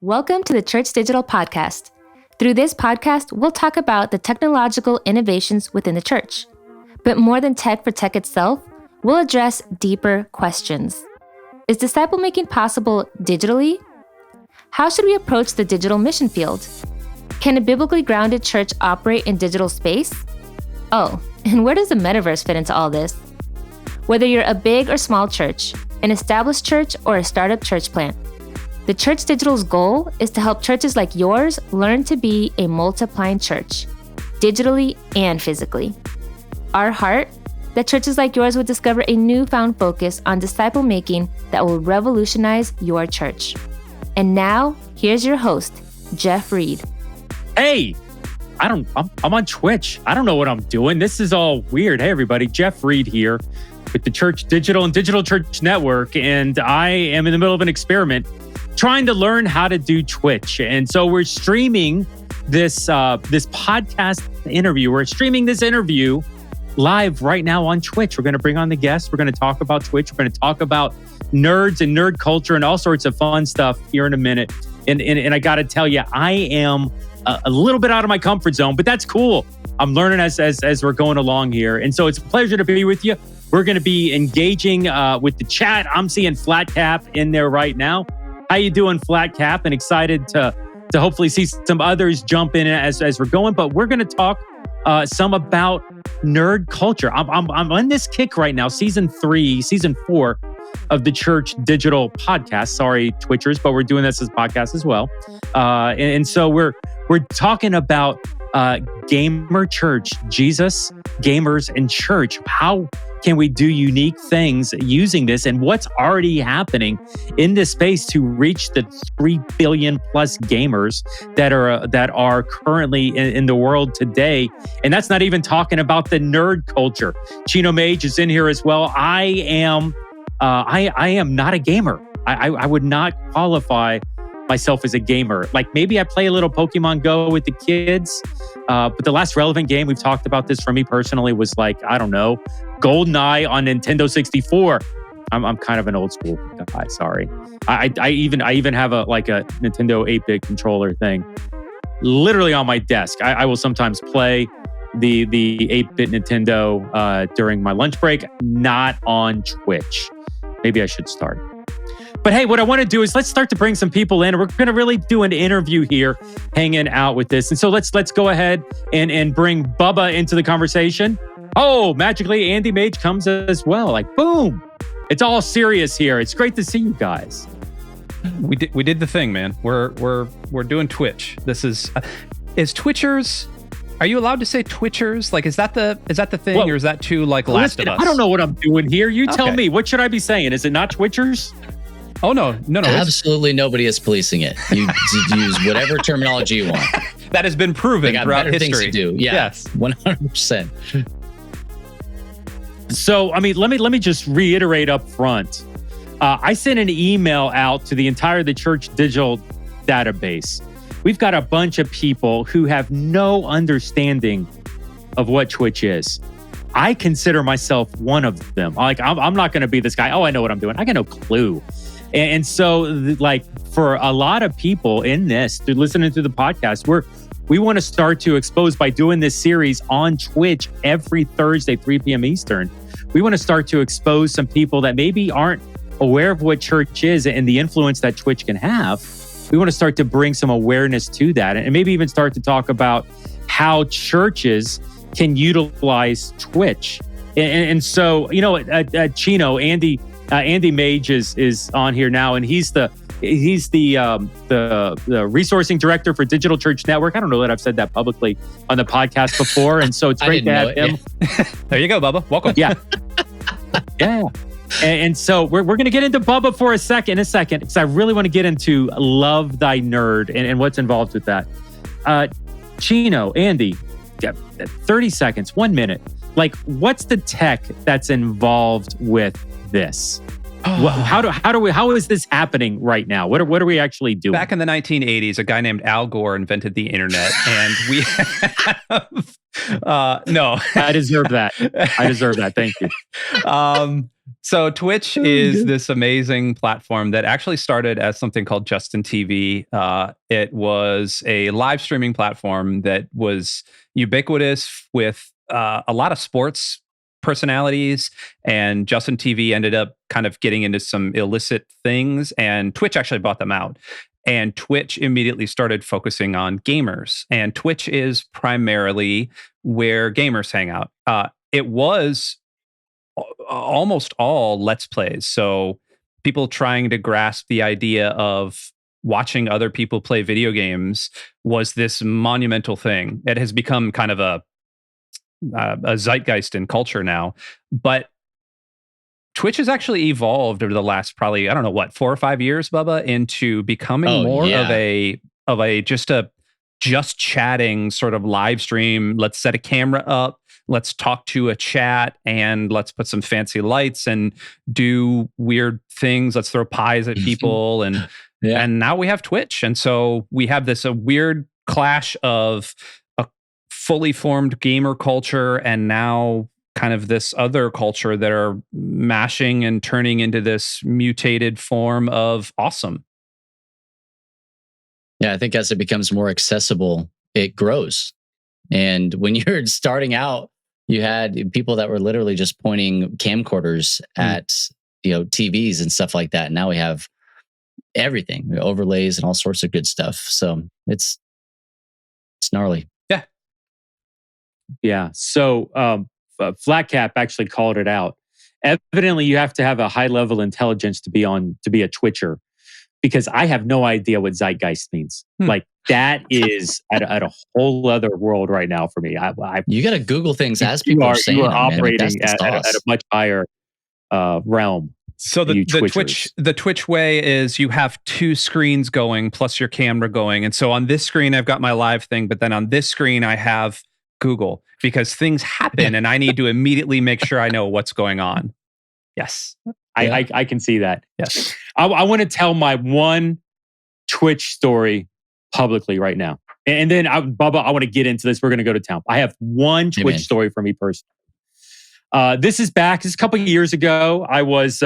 Welcome to the Church Digital Podcast. Through this podcast, we'll talk about the technological innovations within the church. But more than tech for tech itself, we'll address deeper questions. Is disciple making possible digitally? How should we approach the digital mission field? Can a biblically grounded church operate in digital space? Oh, and where does the metaverse fit into all this? Whether you're a big or small church, an established church, or a startup church plant, the Church Digital's goal is to help churches like yours learn to be a multiplying church, digitally and physically. Our heart, that churches like yours would discover a newfound focus on disciple making that will revolutionize your church. And now, here's your host, Jeff Reed. Hey, I'm on Twitch. I don't know what I'm doing. This is all weird. Hey, everybody, Jeff Reed here with the Church Digital and Digital Church Network, and I am in the middle of an experiment trying to learn how to do Twitch. And so we're streaming this podcast interview. We're streaming this interview live right now on Twitch. We're going to bring on the guests. We're going to talk about Twitch. We're going to talk about nerds and nerd culture and all sorts of fun stuff here in a minute. And I got to tell you, I am a little bit out of my comfort zone, but that's cool. I'm learning as we're going along here. And so it's a pleasure to be with you. We're going to be engaging with the chat. I'm seeing Flat Cap in there right now. How you doing, Flat Cap? And excited to hopefully see some others jump in as we're going. But we're going to talk some about nerd culture. I'm on this kick right now, season 4 of the Church Digital Podcast. Sorry, Twitchers, but we're doing this as a podcast as well. And so we're talking about gamer church, Jesus, gamers, and church. How can we do unique things using this, and what's already happening in this space to reach the 3 billion plus gamers that are currently in the world today? And that's not even talking about the nerd culture. Chino Mage is in here as well. I am not a gamer. I would not qualify myself as a gamer. Like, maybe I play a little Pokemon Go with the kids, but the last relevant game, we've talked about this for me personally, was like, I don't know, GoldenEye on Nintendo 64. I'm kind of an old school guy, sorry. I even have a Nintendo 8-bit controller thing literally on my desk. I will sometimes play the 8-bit Nintendo during my lunch break, not on Twitch. Maybe I should start. But hey, what I want to do is let's start to bring some people in. We're going to really do an interview here, hanging out with this. And so let's go ahead and bring Bubba into the conversation. Oh, magically, Andy Mage comes as well. Like, boom. It's all serious here. It's great to see you guys. We did the thing, man. We're doing Twitch. This is Twitchers. Are you allowed to say Twitchers? Like, is that the thing, or is that too like Last of Us? I don't know what I'm doing here. You tell me. What should I be saying? Is it not Twitchers? Oh, no. Absolutely nobody is policing it. You use whatever terminology you want. That has been proven throughout history. Things to do. Yeah, yes. 100%. So, I mean, let me just reiterate up front. I sent an email out to the entire The Church Digital database. We've got a bunch of people who have no understanding of what Twitch is. I consider myself one of them. Like, I'm not going to be this guy. Oh, I know what I'm doing. I got no clue. And so, like, for a lot of people in this, through listening to the podcast, we want to start to expose, by doing this series on Twitch every Thursday, 3 p.m. Eastern. We want to start to expose some people that maybe aren't aware of what church is and the influence that Twitch can have. We want to start to bring some awareness to that, and maybe even start to talk about how churches can utilize Twitch. And so, you know, Chino, Andy Mage is on here now, and he's the resourcing director for Digital Church Network. I don't know that I've said that publicly on the podcast before, and so it's great to have him. Yeah. There you go, Bubba. Welcome. Yeah. And so we're going to get into Bubba for a second, because I really want to get into Love Thy Nerd and what's involved with that. Chino, Andy, 30 seconds, 1 minute. Like, what's the tech that's involved with this? How is this happening right now? What are we actually doing? Back in the 1980s, a guy named Al Gore invented the internet, and we have no. I deserve that. Thank you. So Twitch is this amazing platform that actually started as something called Justin TV. It was a live streaming platform that was ubiquitous with a lot of sports personalities, and Justin TV ended up kind of getting into some illicit things, and Twitch actually bought them out. And Twitch immediately started focusing on gamers, and Twitch is primarily where gamers hang out. It was almost all Let's Plays. So people trying to grasp the idea of watching other people play video games was this monumental thing. It has become kind of a zeitgeist in culture now. But Twitch has actually evolved over the last probably, I don't know what, 4 or 5 years, Bubba, into becoming more of a just chatting sort of live stream. Let's set a camera up. Let's talk to a chat, and let's put some fancy lights and do weird things. Let's throw pies at people. And now we have Twitch. And so we have this a weird clash of a fully formed gamer culture and now kind of this other culture that are mashing and turning into this mutated form of awesome. Yeah, I think as it becomes more accessible, it grows. And when you're starting out, you had people that were literally just pointing camcorders at TVs and stuff like that. Now we have everything, overlays and all sorts of good stuff. So it's gnarly. Yeah. So Flatcap actually called it out. Evidently, you have to have a high level intelligence to be a Twitcher, because I have no idea what zeitgeist means. Like that is at a whole other world right now for me. You got to Google things as people are saying. You are operating at a much higher realm. So the Twitch way is you have 2 screens going plus your camera going. And so on this screen, I've got my live thing, but then on this screen, I have Google, because things happen and I need to immediately make sure I know what's going on. Yes. I can see that. Yes. I want to tell my one Twitch story publicly right now. And then, Bubba, I want to get into this. We're going to go to town. I have one Twitch story for me personally. This is a couple of years ago. I was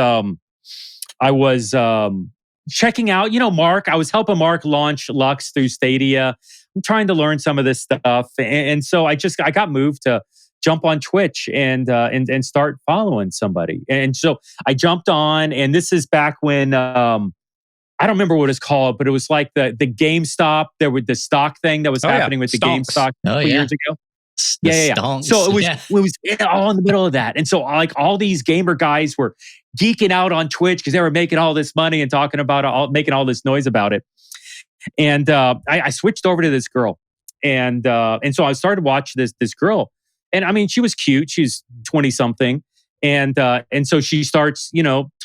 checking out, Mark. I was helping Mark launch Lux through Stadia. I'm trying to learn some of this stuff. And so I got moved to jump on Twitch and start following somebody. And so I jumped on, and this is back when, I don't remember what it's called, but it was like the GameStop. There was the stock thing that was happening with the GameStop years ago. Yeah. So it was all in the middle of that. And so like all these gamer guys were geeking out on Twitch because they were making all this money and talking about making all this noise about it. And I switched over to this girl. And so I started watching this girl. And I mean, she was cute. She's 20 something. And so she starts,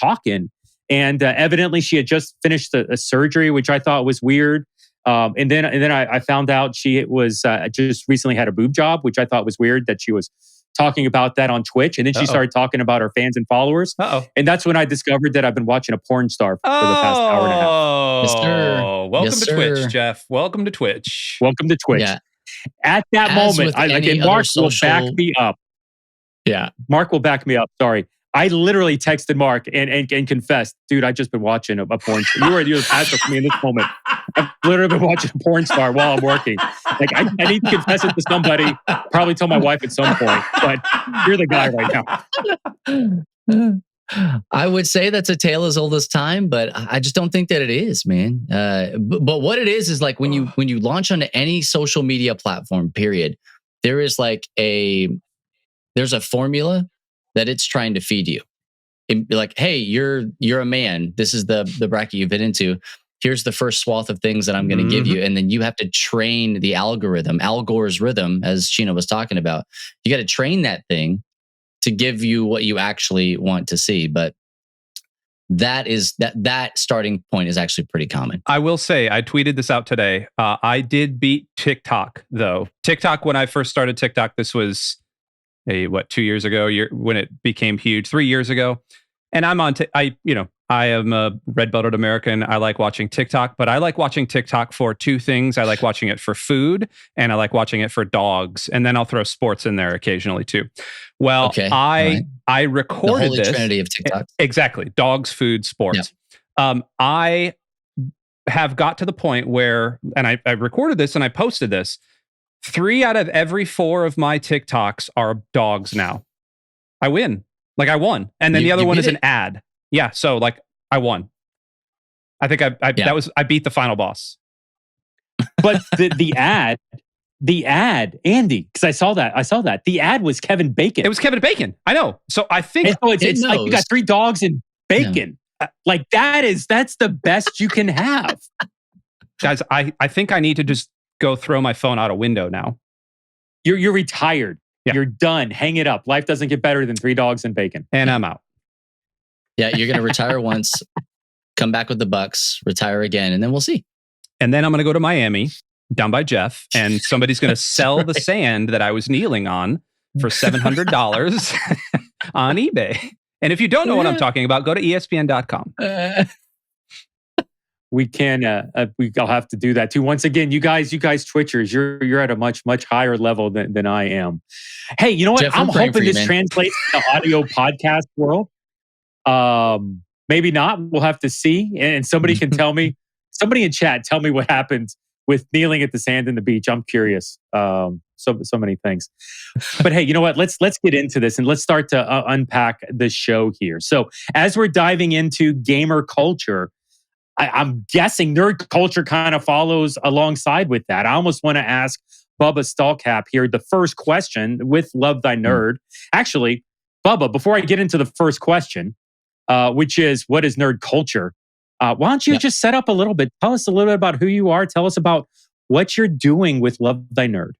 talking. And evidently she had just finished a surgery, which I thought was weird. And then I found out she was just recently had a boob job, which I thought was weird that she was talking about that on Twitch. And then she started talking about her fans and followers. And that's when I discovered that I've been watching a porn star for the past hour and a half. Yes, sir. Welcome to Twitch, Jeff. Welcome to Twitch. Welcome to Twitch. Yeah. At that moment, Mark will back me up. Yeah. Mark will back me up. Sorry. I literally texted Mark and confessed, dude, I've just been watching a porn star. You're the pastor for me in this moment. I've literally been watching a porn star while I'm working. Like I need to confess it to somebody, probably tell my wife at some point, but you're the guy right now. I would say that's a tale as old as time, but I just don't think that it is, man. But what it is like when you launch onto any social media platform, period, there is there's a formula that it's trying to feed you. Like, hey, you're a man. This is the bracket you fit into. Here's the first swath of things that I'm going to give you. And then you have to train the algorithm, Al Gore's rhythm, as Sheena was talking about. You got to train that thing to give you what you actually want to see. But that starting point is actually pretty common. I will say, I tweeted this out today. I did beat TikTok, though. TikTok, when I first started TikTok, this was 2 years ago, when it became huge, 3 years ago. And I'm on, I am a red-blooded American. I like watching TikTok, but I like watching TikTok for two things. I like watching it for food, and I like watching it for dogs. And then I'll throw sports in there occasionally too. Well, Okay. I The recorded holy this. trinity of TikTok. Exactly. Dogs, food, sports. I have got to the point where, and I recorded this and I posted this, 3 out of every 4 of my TikToks are dogs now. I win. Like I won. And then the other one is an ad. Yeah. So like I won. I think I beat the final boss. But the ad, Andy, because I saw that. The ad was Kevin Bacon. It was Kevin Bacon. I know. So I think so it's like you got 3 dogs and bacon. Yeah. Like that's the best you can have. Guys, I think I need to just go throw my phone out a window now. You're retired. Yeah. You're done. Hang it up. Life doesn't get better than 3 dogs and bacon. And I'm out. Yeah, you're going to retire once, come back with the bucks, retire again, and then we'll see. And then I'm going to go to Miami, down by Jeff, and somebody's going to sell the sand that I was kneeling on for $700 on eBay. And if you don't know what I'm talking about, go to ESPN.com. We can. I'll have to do that too. Once again, you guys, Twitchers, you're at a much higher level than I am. Hey, you know what? Jeff, I'm hoping this translates to the audio podcast world. Maybe not. We'll have to see. And somebody can tell me. Somebody in chat, tell me what happened with kneeling at the sand and the beach. I'm curious. So many things. But hey, you know what? Let's get into this and let's start to unpack the show here. So as we're diving into gamer culture, I'm guessing nerd culture kind of follows alongside with that. I almost want to ask Bubba Stallcup here the first question with Love Thy Nerd. Actually, Bubba, before I get into the first question, which is what is nerd culture? Why don't you just set up a little bit? Tell us a little bit about who you are. Tell us about what you're doing with Love Thy Nerd.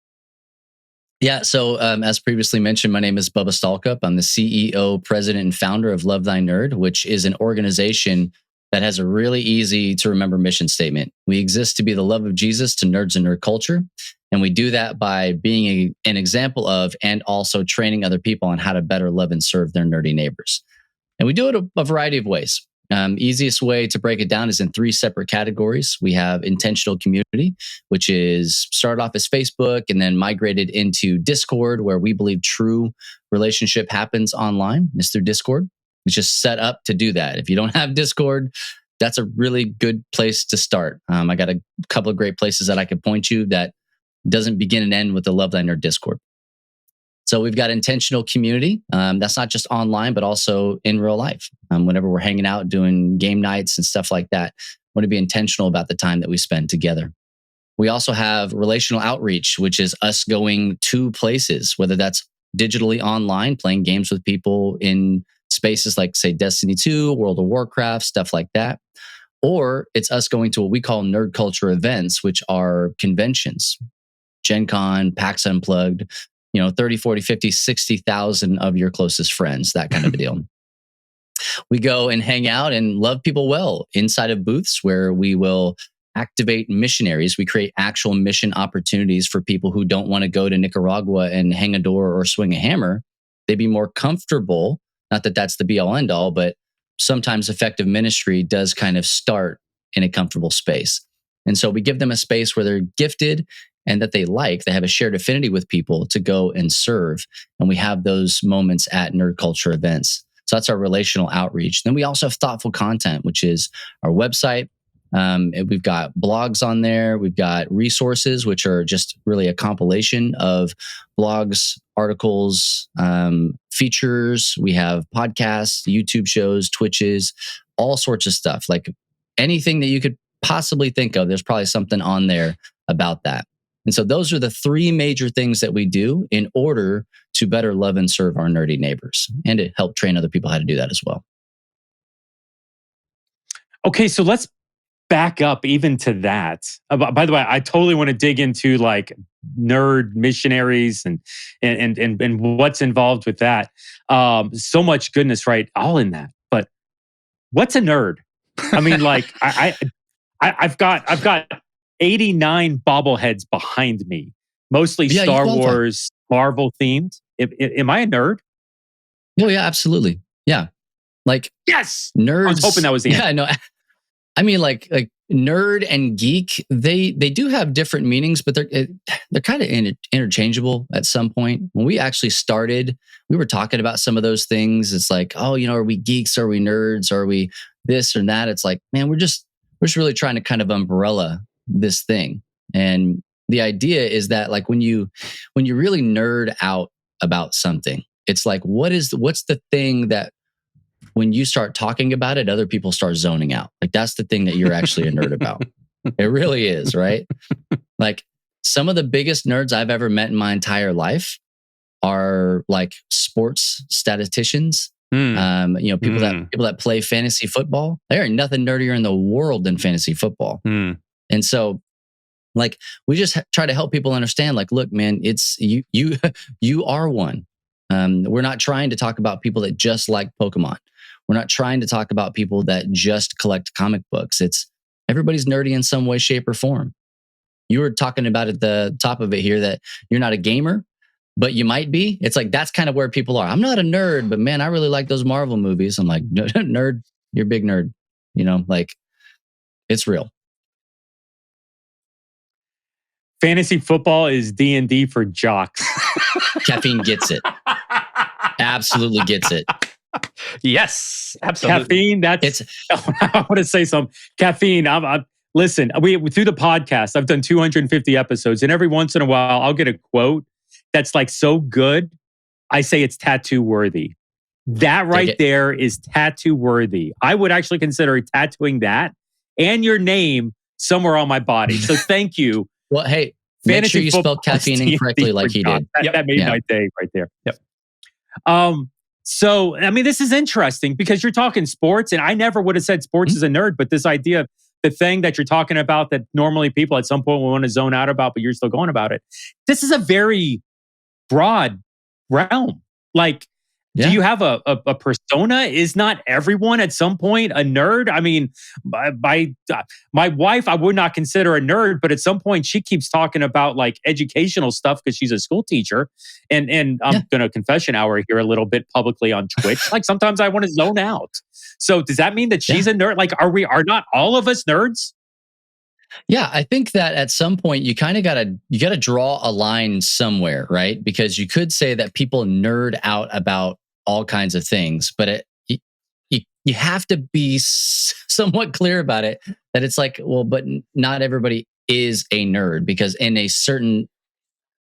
Yeah, so as previously mentioned, my name is Bubba Stallcup. I'm the CEO, president, and founder of Love Thy Nerd, which is an organization that has a really easy to remember mission statement. We exist to be the love of Jesus to nerds and nerd culture. And we do that by being an example of and also training other people on how to better love and serve their nerdy neighbors. And we do it a variety of ways. Easiest way to break it down is in 3 separate categories. We have intentional community, which is started off as Facebook and then migrated into Discord, where we believe true relationship happens online. It's through Discord. It's just set up to do that. If you don't have Discord, that's a really good place to start. I got a couple of great places that I could point you that doesn't begin and end with the Love Thy Nerd Discord. So we've got intentional community. That's not just online, but also in real life. Whenever we're hanging out, doing game nights and stuff like that, we want to be intentional about the time that we spend together. We also have relational outreach, which is us going to places, whether that's digitally online, playing games with people in spaces like, say, Destiny 2, World of Warcraft, stuff like that. Or it's us going to what we call nerd culture events, which are conventions, Gen Con, PAX Unplugged, 30, 40, 50, 60,000 of your closest friends, that kind of a deal. We go and hang out and love people well inside of booths where we will activate missionaries. We create actual mission opportunities for people who don't want to go to Nicaragua and hang a door or swing a hammer. They'd be more comfortable. Not that that's the be all end all, but sometimes effective ministry does kind of start in a comfortable space. And so we give them a space where they're gifted and that they have a shared affinity with people to go and serve. And we have those moments at nerd culture events. So that's our relational outreach. Then we also have thoughtful content, which is our website. We've got blogs on there. We've got resources, which are just really a compilation of blogs, articles, features. We have podcasts, YouTube shows, Twitches, all sorts of stuff. Like anything that you could possibly think of, there's probably something on there about that. And so those are the 3 major things that we do in order to better love and serve our nerdy neighbors and to help train other people how to do that as well. Okay, so let's back up even to that. By the way, I totally want to dig into like nerd missionaries and what's involved with that. So much goodness, right? All in that. But what's a nerd? I mean, like I've got 89 bobbleheads behind me, mostly Star Wars, Marvel themed. Am I a nerd? Oh yeah, absolutely. Yeah. Like, yes, nerds. I was hoping that was the answer. Yeah, no. I mean, like nerd and geek, they do have different meanings, but they're kind of interchangeable at some point. When we actually started, we were talking about some of those things. It's like, oh, are we geeks? Are we nerds? Are we this or that? It's like, man, we're just really trying to kind of umbrella this thing. And the idea is that, like, when you really nerd out about something, it's like, what's the thing that when you start talking about it, other people start zoning out? Like, that's the thing that you're actually a nerd about. It really is, right? Like, some of the biggest nerds I've ever met in my entire life are like sports statisticians. People that play fantasy football. There ain't nothing nerdier in the world than fantasy football. And so, like, we just try to help people understand, like, look, man, it's you are one. We're not trying to talk about people that just like Pokemon. We're not trying to talk about people that just collect comic books. It's everybody's nerdy in some way, shape, or form. You were talking about at the top of it here that you're not a gamer, but you might be. It's like, that's kind of where people are. I'm not a nerd, but man, I really like those Marvel movies. I'm like, nerd, you're a big nerd. Like, it's real. Fantasy football is D&D for jocks. Caffeine gets it. Absolutely gets it. Yes, absolutely. Caffeine, I want to say something. Caffeine, listen, we through the podcast, I've done 250 episodes, and every once in a while, I'll get a quote that's like so good, I say it's tattoo worthy. That right there is tattoo worthy. I would actually consider tattooing that and your name somewhere on my body. So thank you. Well, hey, make sure you spell caffeine incorrectly like he did. That made my day right there. Yep. So, I mean, this is interesting because you're talking sports, and I never would have said sports is a nerd, but this idea of the thing that you're talking about that normally people at some point will want to zone out about, but you're still going about it. This is a very broad realm. Like, do you have a persona? Is not everyone at some point a nerd? I mean, my wife, I would not consider a nerd, but at some point she keeps talking about like educational stuff because she's a school teacher. And I'm going to confession hour here a little bit publicly on Twitch. Like, sometimes I want to zone out. So does that mean that she's a nerd? Like, are not all of us nerds? Yeah, I think that at some point you kind of gotta draw a line somewhere, right? Because you could say that people nerd out about all kinds of things, but you have to be somewhat clear about it, that it's like, well, but not everybody is a nerd, because in a certain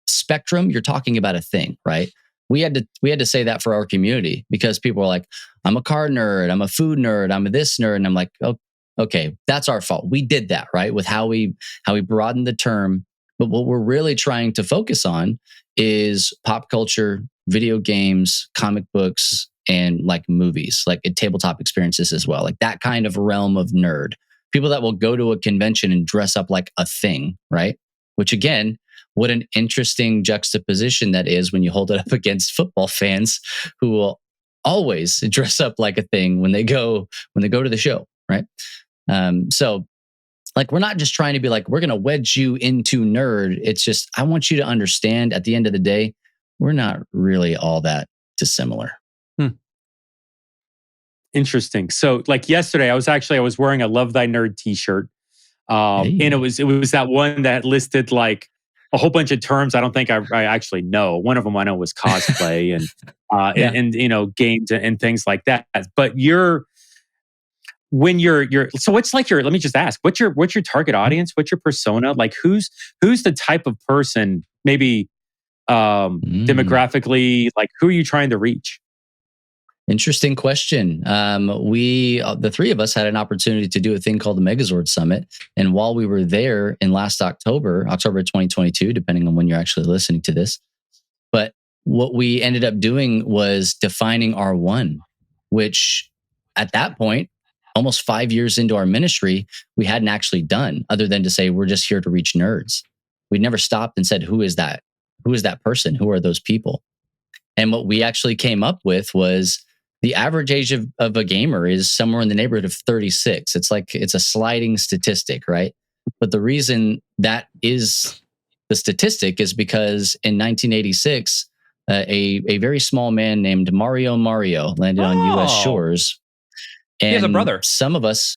spectrum, you're talking about a thing, right? We had to say that for our community, because people are like, I'm a car nerd, I'm a food nerd, I'm a this nerd, and I'm like, oh, okay, that's our fault. We did that, right? With how we broadened the term. But what we're really trying to focus on is pop culture, video games, comic books, and like movies, like tabletop experiences as well. Like that kind of realm of nerd. People that will go to a convention and dress up like a thing, right? Which again, what an interesting juxtaposition that is when you hold it up against football fans who will always dress up like a thing when they go to the show, right? So like, we're not just trying to be like, we're going to wedge you into nerd. It's just, I want you to understand at the end of the day, we're not really all that dissimilar. Interesting. So like yesterday, I was wearing a Love Thy Nerd t-shirt. And it was that one that listed like a whole bunch of terms I don't think I actually know. One of them I know was cosplay and games and things like that. But so what's like let me just ask, what's your target audience? What's your persona? Like, who's the type of person, maybe demographically, like who are you trying to reach? Interesting question. The three of us had an opportunity to do a thing called the Megazord Summit. And while we were there in last October 2022, depending on when you're actually listening to this, but what we ended up doing was defining our one, which at that point, almost 5 years into our ministry, we hadn't actually done, other than to say, we're just here to reach nerds. We'd never stopped and said, who is that? Who is that person? Who are those people? And what we actually came up with was the average age of a gamer is somewhere in the neighborhood of 36. It's a sliding statistic, right? But the reason that is the statistic is because in 1986, a very small man named Mario landed on U.S. shores And he has a brother. Some of us,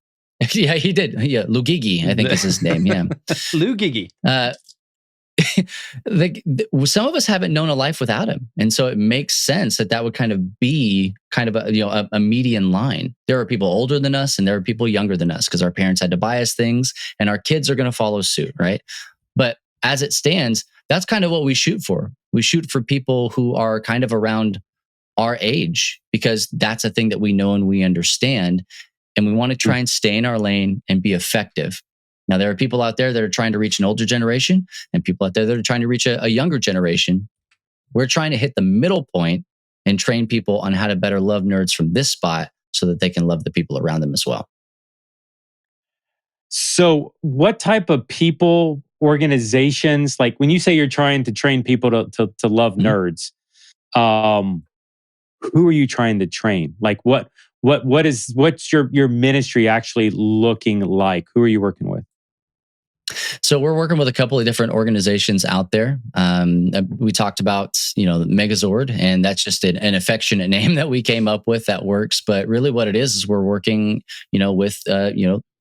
yeah, he did. Yeah, Lugigi, I think is his name. Yeah, Lugigi. Some of us haven't known a life without him, and so it makes sense that would kind of be kind of a median line. There are people older than us, and there are people younger than us because our parents had to buy us things, and our kids are going to follow suit, right? But as it stands, that's kind of what we shoot for. We shoot for people who are kind of around our age because that's a thing that we know and we understand, and we want to try and stay in our lane and be effective. Now, there are people out there that are trying to reach an older generation and people out there that are trying to reach a younger generation. We're trying to hit the middle point and train people on how to better love nerds from this spot so that they can love the people around them as well. So what type of people, organizations, like when you say you're trying to train people to love nerds, who are you trying to train? Like what's your ministry actually looking like? Who are you working with? So we're working with a couple of different organizations out there. We talked about, Megazord, and that's just an affectionate name that we came up with that works. But really what it is we're working, with,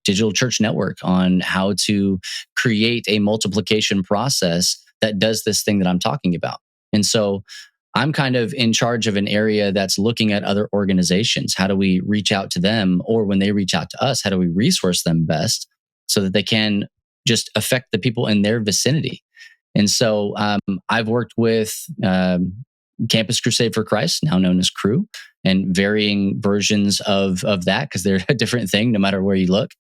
Digital Church Network on how to create a multiplication process that does this thing that I'm talking about. And so I'm kind of in charge of an area that's looking at other organizations. How do we reach out to them? Or when they reach out to us, how do we resource them best so that they can just affect the people in their vicinity? And so I've worked with Campus Crusade for Christ, now known as Crew, and varying versions of that because they're a different thing no matter where you look.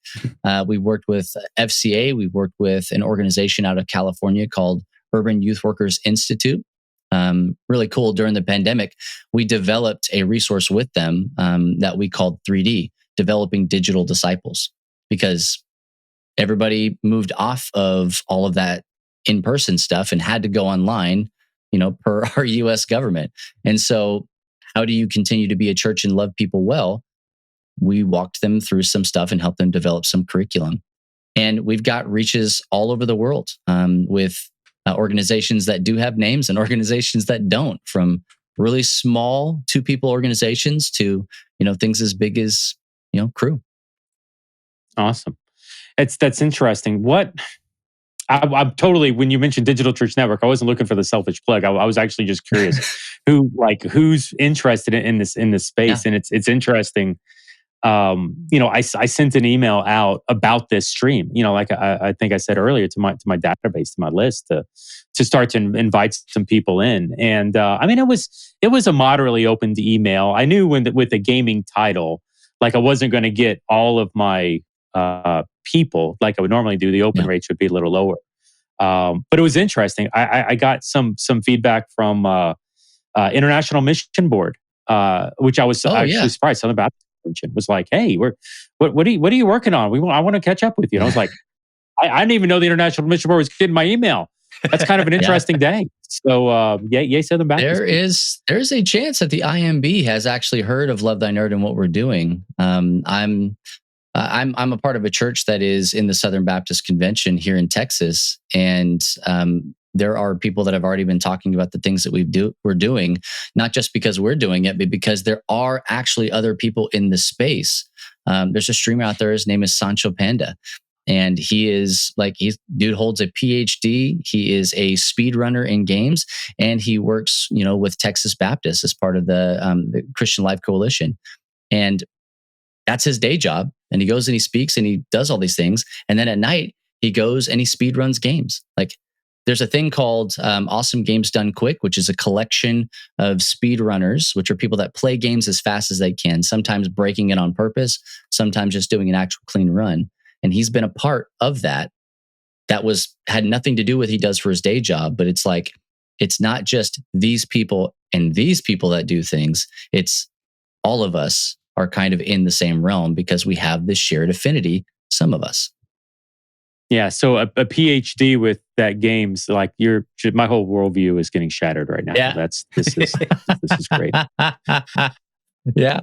We've worked with FCA. We've worked with an organization out of California called Urban Youth Workers Institute. Really cool. During the pandemic, we developed a resource with them that we called 3D, Developing Digital Disciples, because everybody moved off of all of that in-person stuff and had to go online, per our US government. And so how do you continue to be a church and love people well? We walked them through some stuff and helped them develop some curriculum. And we've got reaches all over the world with organizations that do have names and organizations that don't, from really small 2-people organizations to, things as big as, Crew. Awesome. That's interesting. I'm totally, when you mentioned Digital Church Network, I wasn't looking for the selfish plug. I was actually just curious who's interested in this space. Yeah. And it's interesting. I sent an email out about this stream, like I think I said earlier, to my database, to my list to start to invite some people in. And it was a moderately opened email. I knew with the gaming title, like I wasn't going to get all of my people like I would normally do. The open rates would be a little lower. But it was interesting. I got some feedback from International Mission Board, which I was surprised. Southern Baptist was like, "Hey, what are you working on? I want to catch up with you." And I was like, I didn't even know the International Mission Board was getting my email. That's kind of an interesting day. So, yay, Southern Baptist. There's a chance that the IMB has actually heard of Love Thy Nerd and what we're doing. I'm a part of a church that is in the Southern Baptist Convention here in Texas, and there are people that have already been talking about the things that we're doing, not just because we're doing it, but because there are actually other people in the space. There's a streamer out there. His name is Sancho Panda, and dude holds a PhD. He is a speedrunner in games, and he works, with Texas Baptist as part of the Christian Life Coalition, and that's his day job. And he goes and he speaks and he does all these things. And then at night, he goes and he speed runs games. Like, there's a thing called Awesome Games Done Quick, which is a collection of speed runners, which are people that play games as fast as they can, sometimes breaking it on purpose, sometimes just doing an actual clean run. And he's been a part of that. That had nothing to do with what he does for his day job, but it's like, it's not just these people and these people that do things. It's all of us are kind of in the same realm because we have this shared affinity, some of us. Yeah, so a PhD with that games, like my whole worldview is getting shattered right now. Yeah. This is great. Yeah.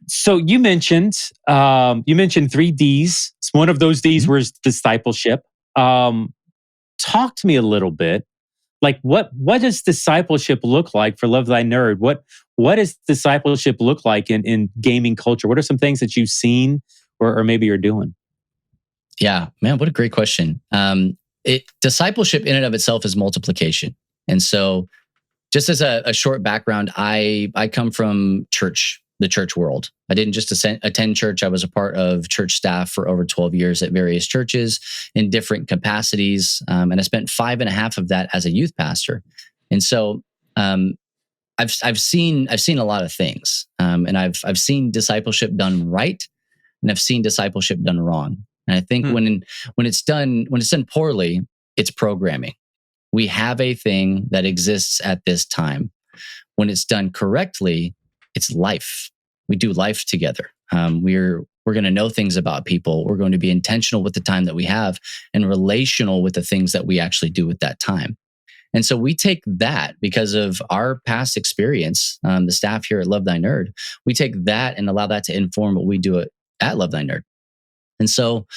So you mentioned 3 Ds. One of those Ds was discipleship. Talk to me a little bit Like what does discipleship look like for Love Thy Nerd? What does discipleship look like in gaming culture? What are some things that you've seen or maybe you're doing? Yeah, man, what a great question. Discipleship in and of itself is multiplication. And so just as a short background, I come from the church world. I didn't just attend church. I was a part of church staff for over 12 years at various churches in different capacities. And I spent 5.5 of that as a youth pastor. And so I've seen a lot of things. And I've seen discipleship done right, and I've seen discipleship done wrong. And I think when it's done poorly, it's programming. We have a thing that exists at this time. When it's done correctly, it's life. We do life together. We're going to know things about people. We're going to be intentional with the time that we have and relational with the things that we actually do with that time. And so we take that because of our past experience, the staff here at Love Thy Nerd, we take that and allow that to inform what we do at Love Thy Nerd. And so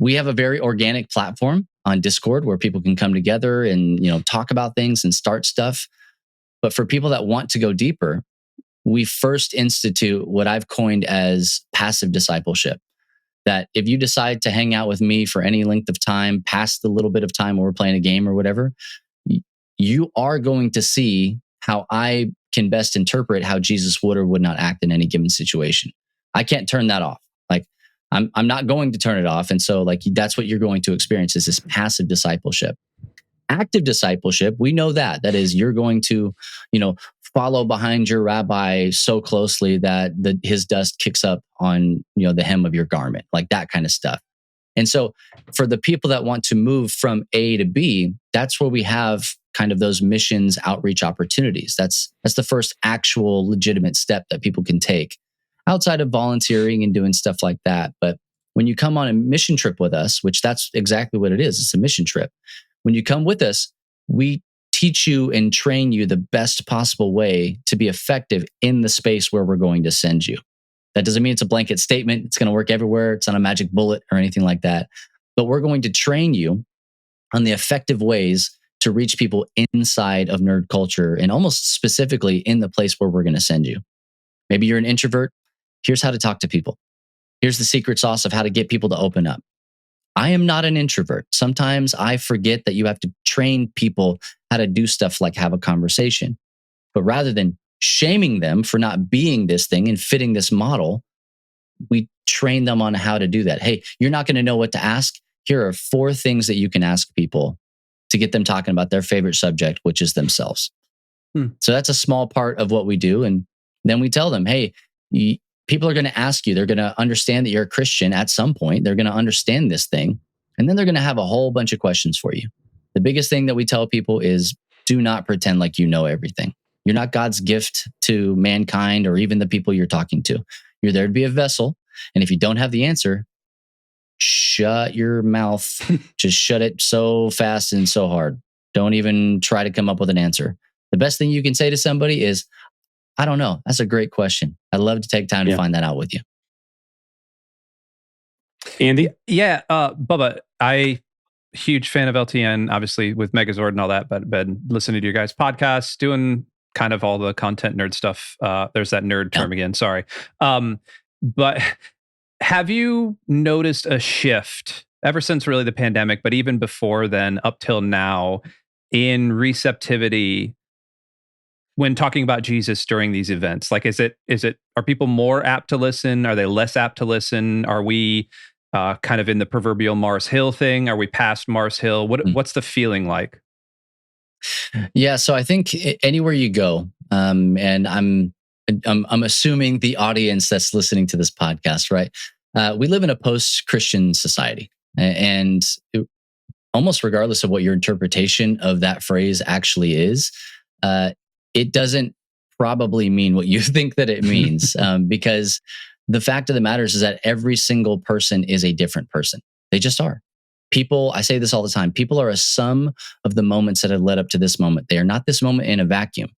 we have a very organic platform on Discord where people can come together and, talk about things and start stuff. But for people that want to go deeper, we first institute what I've coined as passive discipleship. That if you decide to hang out with me for any length of time, past the little bit of time where we're playing a game or whatever, you are going to see how I can best interpret how Jesus would or would not act in any given situation. I can't turn that off. Like, I'm not going to turn it off. And so that's what you're going to experience is this passive discipleship. Active discipleship, we know that is you're going to, follow behind your rabbi so closely that his dust kicks up on, the hem of your garment, like that kind of stuff. And so for the people that want to move from A to B, that's where we have kind of those missions outreach opportunities. That's the first actual legitimate step that people can take outside of volunteering and doing stuff like that. But when you come on a mission trip with us, which that's exactly what it is, it's a mission trip. When you come with us, we teach you and train you the best possible way to be effective in the space where we're going to send you. That doesn't mean it's a blanket statement. It's going to work everywhere. It's not a magic bullet or anything like that. But we're going to train you on the effective ways to reach people inside of nerd culture and almost specifically in the place where we're going to send you. Maybe you're an introvert. Here's how to talk to people. Here's the secret sauce of how to get people to open up. I am not an introvert. Sometimes I forget that you have to train people how to do stuff like have a conversation. But rather than shaming them for not being this thing and fitting this model, we train them on how to do that. Hey, you're not going to know what to ask. Here are 4 things that you can ask people to get them talking about their favorite subject, which is themselves. So that's a small part of what we do. And then we tell them, hey, people are going to ask you, they're going to understand that you're a Christian at some point. They're going to understand this thing. And then they're going to have a whole bunch of questions for you. The biggest thing that we tell people is do not pretend like you know everything. You're not God's gift to mankind or even the people you're talking to. You're there to be a vessel. And if you don't have the answer, shut your mouth. Just shut it so fast and so hard. Don't even try to come up with an answer. The best thing you can say to somebody is, I don't know. That's a great question. I'd love to take time to find that out with you. Andy? Yeah, Bubba, huge fan of LTN, obviously with Megazord and all that, but been listening to your guys' podcasts, doing kind of all the content nerd stuff. There's that nerd term again, sorry. But have you noticed a shift ever since really the pandemic, but even before then, up till now, in receptivity when talking about Jesus during these events? Like, are people more apt to listen? Are they less apt to listen? Are we kind of in the proverbial Mars Hill thing? Are we past Mars Hill? What's the feeling like? Yeah, so I think anywhere you go, and I'm assuming the audience that's listening to this podcast, right? We live in a post-Christian society, and almost regardless of what your interpretation of that phrase actually is, it doesn't probably mean what you think that it means, because the fact of the matter is that every single person is a different person. They just are. People, I say this all the time, people are a sum of the moments that have led up to this moment. They are not this moment in a vacuum.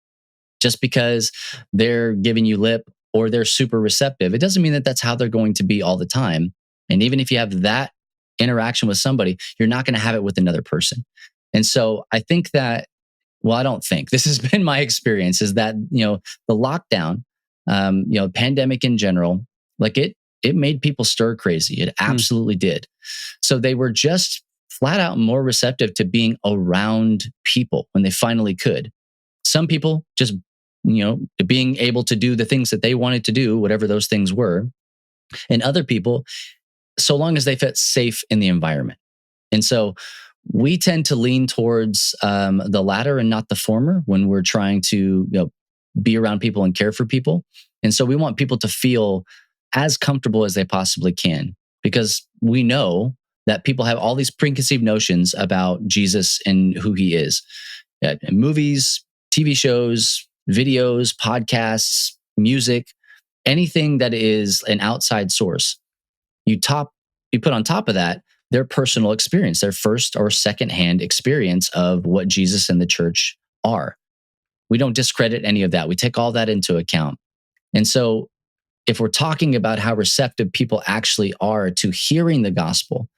Just because they're giving you lip or they're super receptive, it doesn't mean that that's how they're going to be all the time. And even if you have that interaction with somebody, you're not going to have it with another person. And so I think that well, I don't think this has been my experience is that, the lockdown, pandemic in general, like it made people stir crazy. It absolutely did. So they were just flat out more receptive to being around people when they finally could. Some people just, being able to do the things that they wanted to do, whatever those things were. And other people, so long as they felt safe in the environment. And so we tend to lean towards the latter and not the former when we're trying to be around people and care for people. And so we want people to feel as comfortable as they possibly can, because we know that people have all these preconceived notions about Jesus and who he is. In movies, TV shows, videos, podcasts, music, anything that is an outside source. You put on top of that their personal experience, their first or secondhand experience of what Jesus and the church are. We don't discredit any of that. We take all that into account. And so if we're talking about how receptive people actually are to hearing the gospel,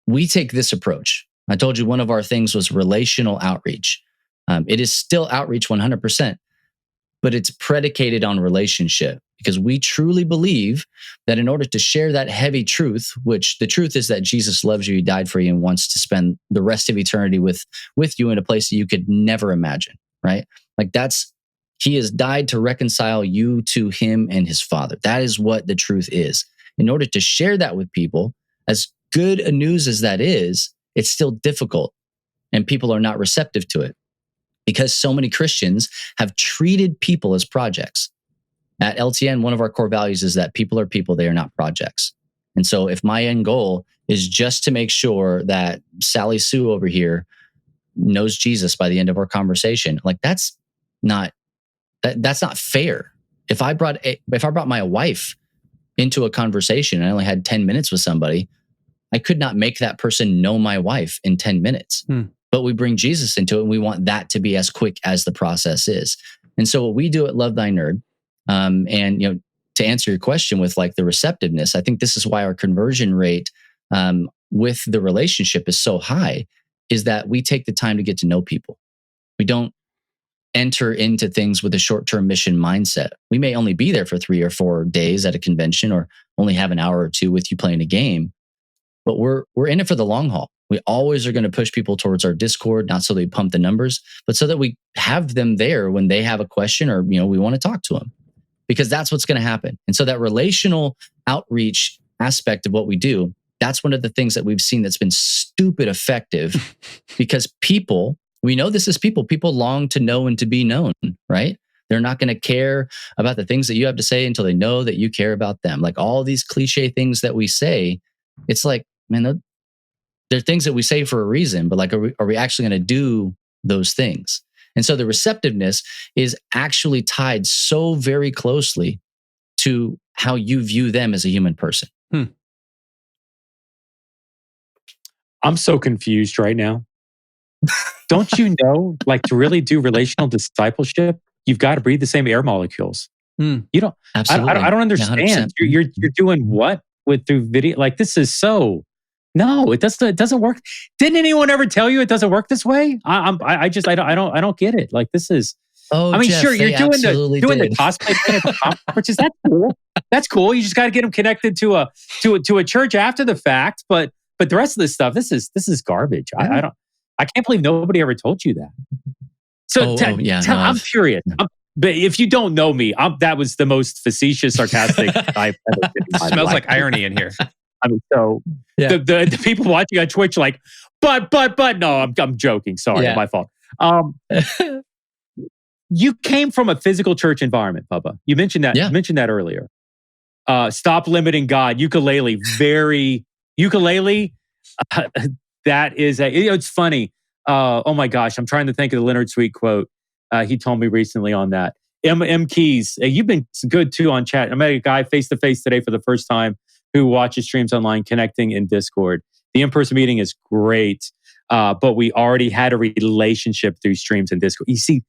we take this approach. I told you one of our things was relational outreach. It is still outreach 100%, but it's predicated on relationship, because we truly believe that in order to share that heavy truth, which the truth is that Jesus loves you, he died for you, and wants to spend the rest of eternity with you in a place that you could never imagine, right? Like he has died to reconcile you to him and his Father. That is what the truth is. In order to share that with people, as good a news as that is, it's still difficult, and people are not receptive to it because so many Christians have treated people as projects. At LTN, one of our core values is that people are people, they are not projects. And so if my end goal is just to make sure that Sally Sue over here knows Jesus by the end of our conversation, like that's not fair. If I brought my wife into a conversation and I only had 10 minutes with somebody, I could not make that person know my wife in 10 minutes. But we bring Jesus into it, and we want that to be as quick as the process is. And so what we do at Love Thy Nerd, and to answer your question with like the receptiveness, I think this is why our conversion rate with the relationship is so high, is that we take the time to get to know people. We don't enter into things with a short-term mission mindset. We may only be there for 3 or 4 days at a convention, or only have an hour or two with you playing a game, but we're in it for the long haul. We always are going to push people towards our Discord, not so they pump the numbers, but so that we have them there when they have a question or we want to talk to them, because that's what's going to happen. And so that relational outreach aspect of what we do, that's one of the things that we've seen that's been stupid effective, because we know this is people long to know and to be known, right? They're not going to care about the things that you have to say until they know that you care about them. Like all these cliche things that we say, it's like, man, they're things that we say for a reason, but like, are we actually going to do those things? And so the receptiveness is actually tied so very closely to how you view them as a human person. I'm so confused right now. Don't you know, like to really do relational discipleship, you've got to breathe the same air molecules. You don't. Absolutely. I don't understand. You're doing what through video? Like this is so. No, it doesn't work. Didn't anyone ever tell you it doesn't work this way? I don't get it. Like this is. Oh, I mean, Jeff, sure, you're doing the cosplay thing at the conferences. That's cool. That's cool. You just got to get them connected to a church after the fact. But the rest of this stuff, this is garbage. I can't believe nobody ever told you that. So I'm curious. But if you don't know me, that was the most facetious, sarcastic I've ever been in my Smells life. like irony in here. I mean, so the people watching on Twitch like, but no, I'm joking. Sorry, my fault. You came from a physical church environment, Bubba. You mentioned that. You mentioned that earlier. Stop limiting God. Ukulele. That is it's funny. Oh my gosh, I'm trying to think of the Leonard Sweet quote. He told me recently on that. M Keys, you've been good too on chat. I met a guy face to face today for the first time who watches streams online, connecting in Discord. The in-person meeting is great, but we already had a relationship through streams and Discord. You see,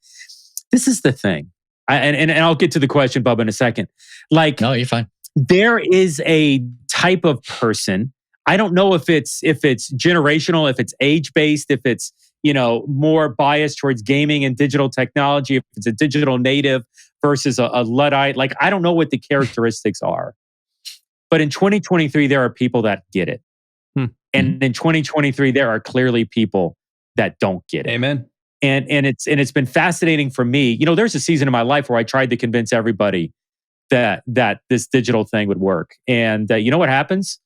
this is the thing. And I'll get to the question, Bubba, in a second. Like, no, you're fine. There is a type of person. I don't know if it's generational, if it's age-based, if it's more biased towards gaming and digital technology, if it's a digital native versus a Luddite. Like, I don't know what the characteristics are. But in 2023, there are people that get it. And in 2023, there are clearly people that don't get it. Amen. And it's been fascinating for me. There's a season in my life where I tried to convince everybody that this digital thing would work. And you know what happens?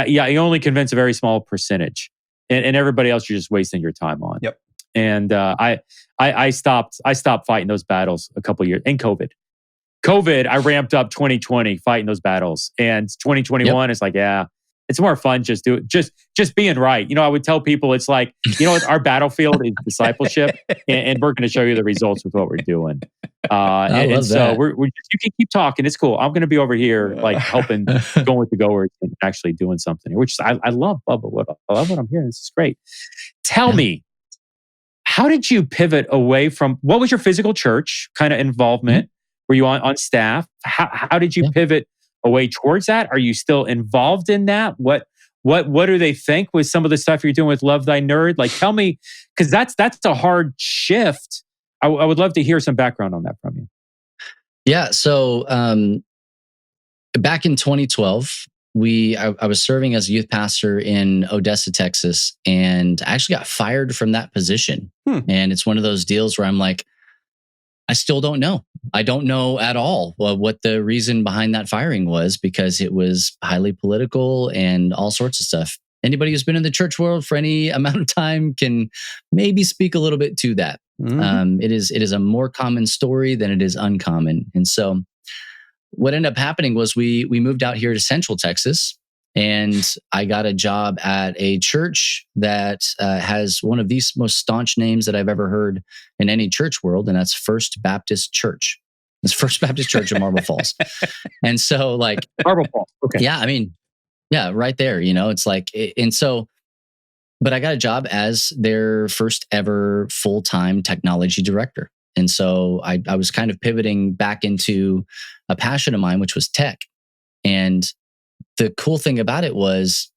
You only convince a very small percentage. And everybody else you're just wasting your time on. Yep. And I stopped fighting those battles a couple of years in COVID. I ramped up 2020 fighting those battles, and 2021 is like, it's more fun just being right. I would tell people it's like, our battlefield is discipleship, and we're going to show you the results with what we're doing. And so you can keep talking. It's cool. I'm going to be over here like helping, going with the goers and actually doing something here, which I love, Bubba. I love what I'm hearing. This is great. Tell me, how did you pivot away from, what was your physical church kind of involvement? Were you on staff? How did you pivot away towards that? Are you still involved in that? What do they think with some of the stuff you're doing with Love Thy Nerd? Like, tell me, because that's a hard shift. I would love to hear some background on that from you. Yeah. So back in 2012, I was serving as a youth pastor in Odessa, Texas, and I actually got fired from that position. And it's one of those deals where I'm like, I still don't know. I don't know at all what the reason behind that firing was, because it was highly political and all sorts of stuff. Anybody who's been in the church world for any amount of time can maybe speak a little bit to that. It is a more common story than it is uncommon. And so what ended up happening was we moved out here to Central Texas, and I got a job at a church that has one of the most staunch names that I've ever heard in any church world, and that's First Baptist Church. It's First Baptist Church in Marble Falls. And so like... Marble Falls, okay. Yeah, I mean, yeah, right there, it's like... And so, but I got a job as their first ever full-time technology director. And so I was kind of pivoting back into a passion of mine, which was tech. And the cool thing about it was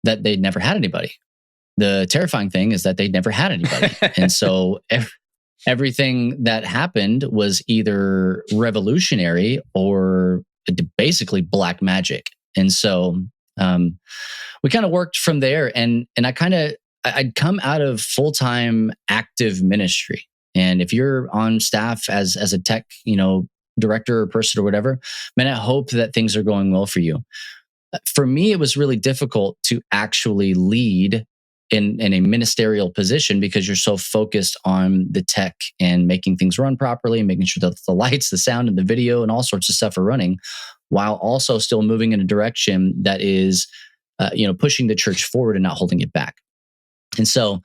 that they'd never had anybody. The terrifying thing is that they'd never had anybody. And so everything that happened was either revolutionary or basically black magic. And so we kind of worked from there. And I'd come out of full-time active ministry. And if you're on staff as a tech, director or person or whatever, man, I hope that things are going well for you. For me, it was really difficult to actually lead in a ministerial position because you're so focused on the tech and making things run properly and making sure that the lights, the sound, and the video and all sorts of stuff are running, while also still moving in a direction that is, pushing the church forward and not holding it back. And so,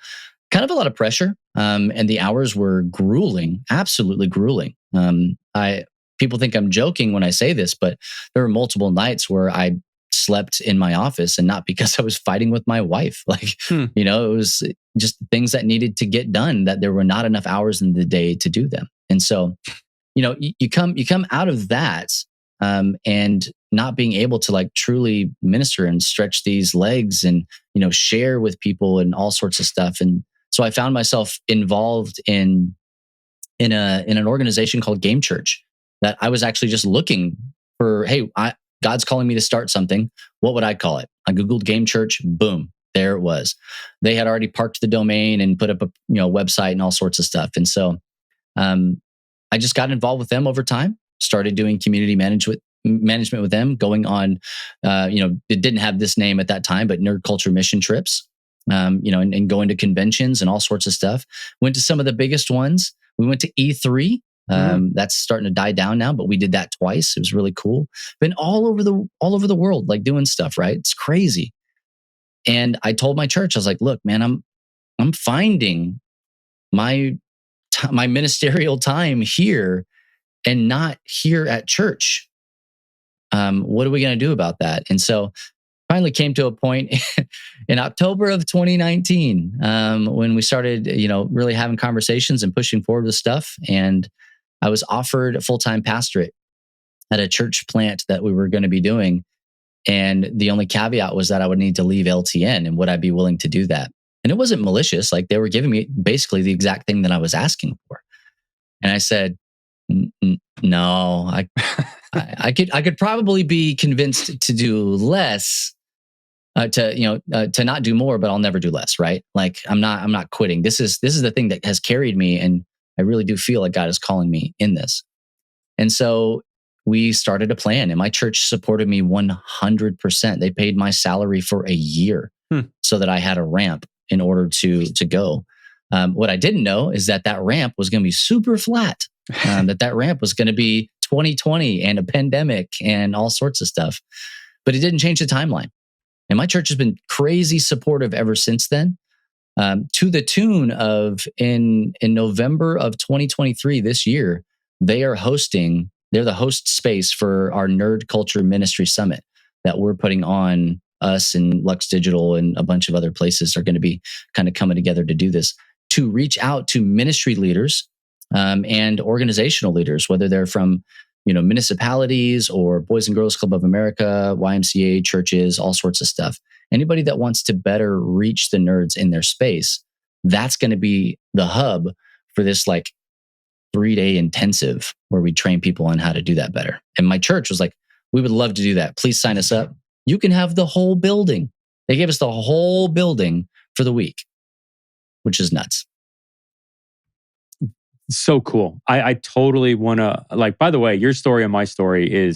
kind of a lot of pressure, and the hours were grueling, absolutely grueling. People think I'm joking when I say this, but there were multiple nights where I slept in my office, and not because I was fighting with my wife. Like, it was just things that needed to get done, that there were not enough hours in the day to do them. And so, you come out of that, and not being able to like truly minister and stretch these legs and, share with people and all sorts of stuff. And so I found myself involved in an organization called Game Church, that I was actually just looking for, hey, God's calling me to start something. What would I call it? I Googled Game Church. Boom. There it was. They had already parked the domain and put up a website and all sorts of stuff. And so I just got involved with them over time, started doing community management with them, going on, it didn't have this name at that time, but nerd culture mission trips, and going to conventions and all sorts of stuff. Went to some of the biggest ones. We went to E3. That's starting to die down now, but we did that twice. It was really cool. Been all over the world, like doing stuff, right? It's crazy. And I told my church, I was like, look, man, I'm finding my ministerial time here and not here at church. What are we going to do about that? And so finally came to a point in October of 2019, when we started, really having conversations and pushing forward with stuff. And I was offered a full-time pastorate at a church plant that we were going to be doing. And the only caveat was that I would need to leave LTN, and would I be willing to do that? And it wasn't malicious. Like they were giving me basically the exact thing that I was asking for. And I said, no, I could probably be convinced to do less, to not do more, but I'll never do less, right? Like I'm not quitting. This is the thing that has carried me, and I really do feel like God is calling me in this. And so we started a plan, and my church supported me 100%. They paid my salary for a year so that I had a ramp in order to go. What I didn't know is that ramp was going to be super flat. That ramp was going to be 2020 and a pandemic and all sorts of stuff. But it didn't change the timeline. And my church has been crazy supportive ever since then, to the tune of in November of 2023, this year, they're the host space for our Nerd Culture Ministry Summit that we're putting on. Us and Lux Digital and a bunch of other places are going to be kind of coming together to do this, to reach out to ministry leaders and organizational leaders, whether they're from municipalities or Boys and Girls Club of America, YMCA, churches, all sorts of stuff. Anybody that wants to better reach the nerds in their space, that's going to be the hub for this 3-day intensive where we train people on how to do that better. And my church was like, we would love to do that. Please sign us up. You can have the whole building. They gave us the whole building for the week, which is nuts. So cool. I totally want to, by the way, your story and my story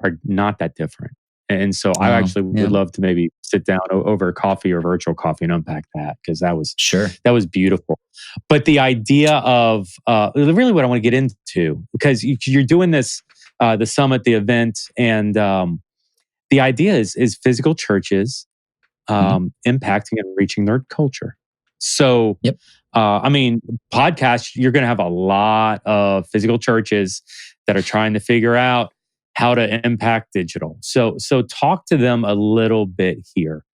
are not that different. And so I actually would love to maybe sit down over coffee or virtual coffee and unpack that, because that was beautiful. But the idea of really what I want to get into, because you're doing this, the summit, the event, and the idea is physical churches impacting and reaching nerd culture. So, podcasts, you're going to have a lot of physical churches that are trying to figure out how to impact digital. So talk to them a little bit here.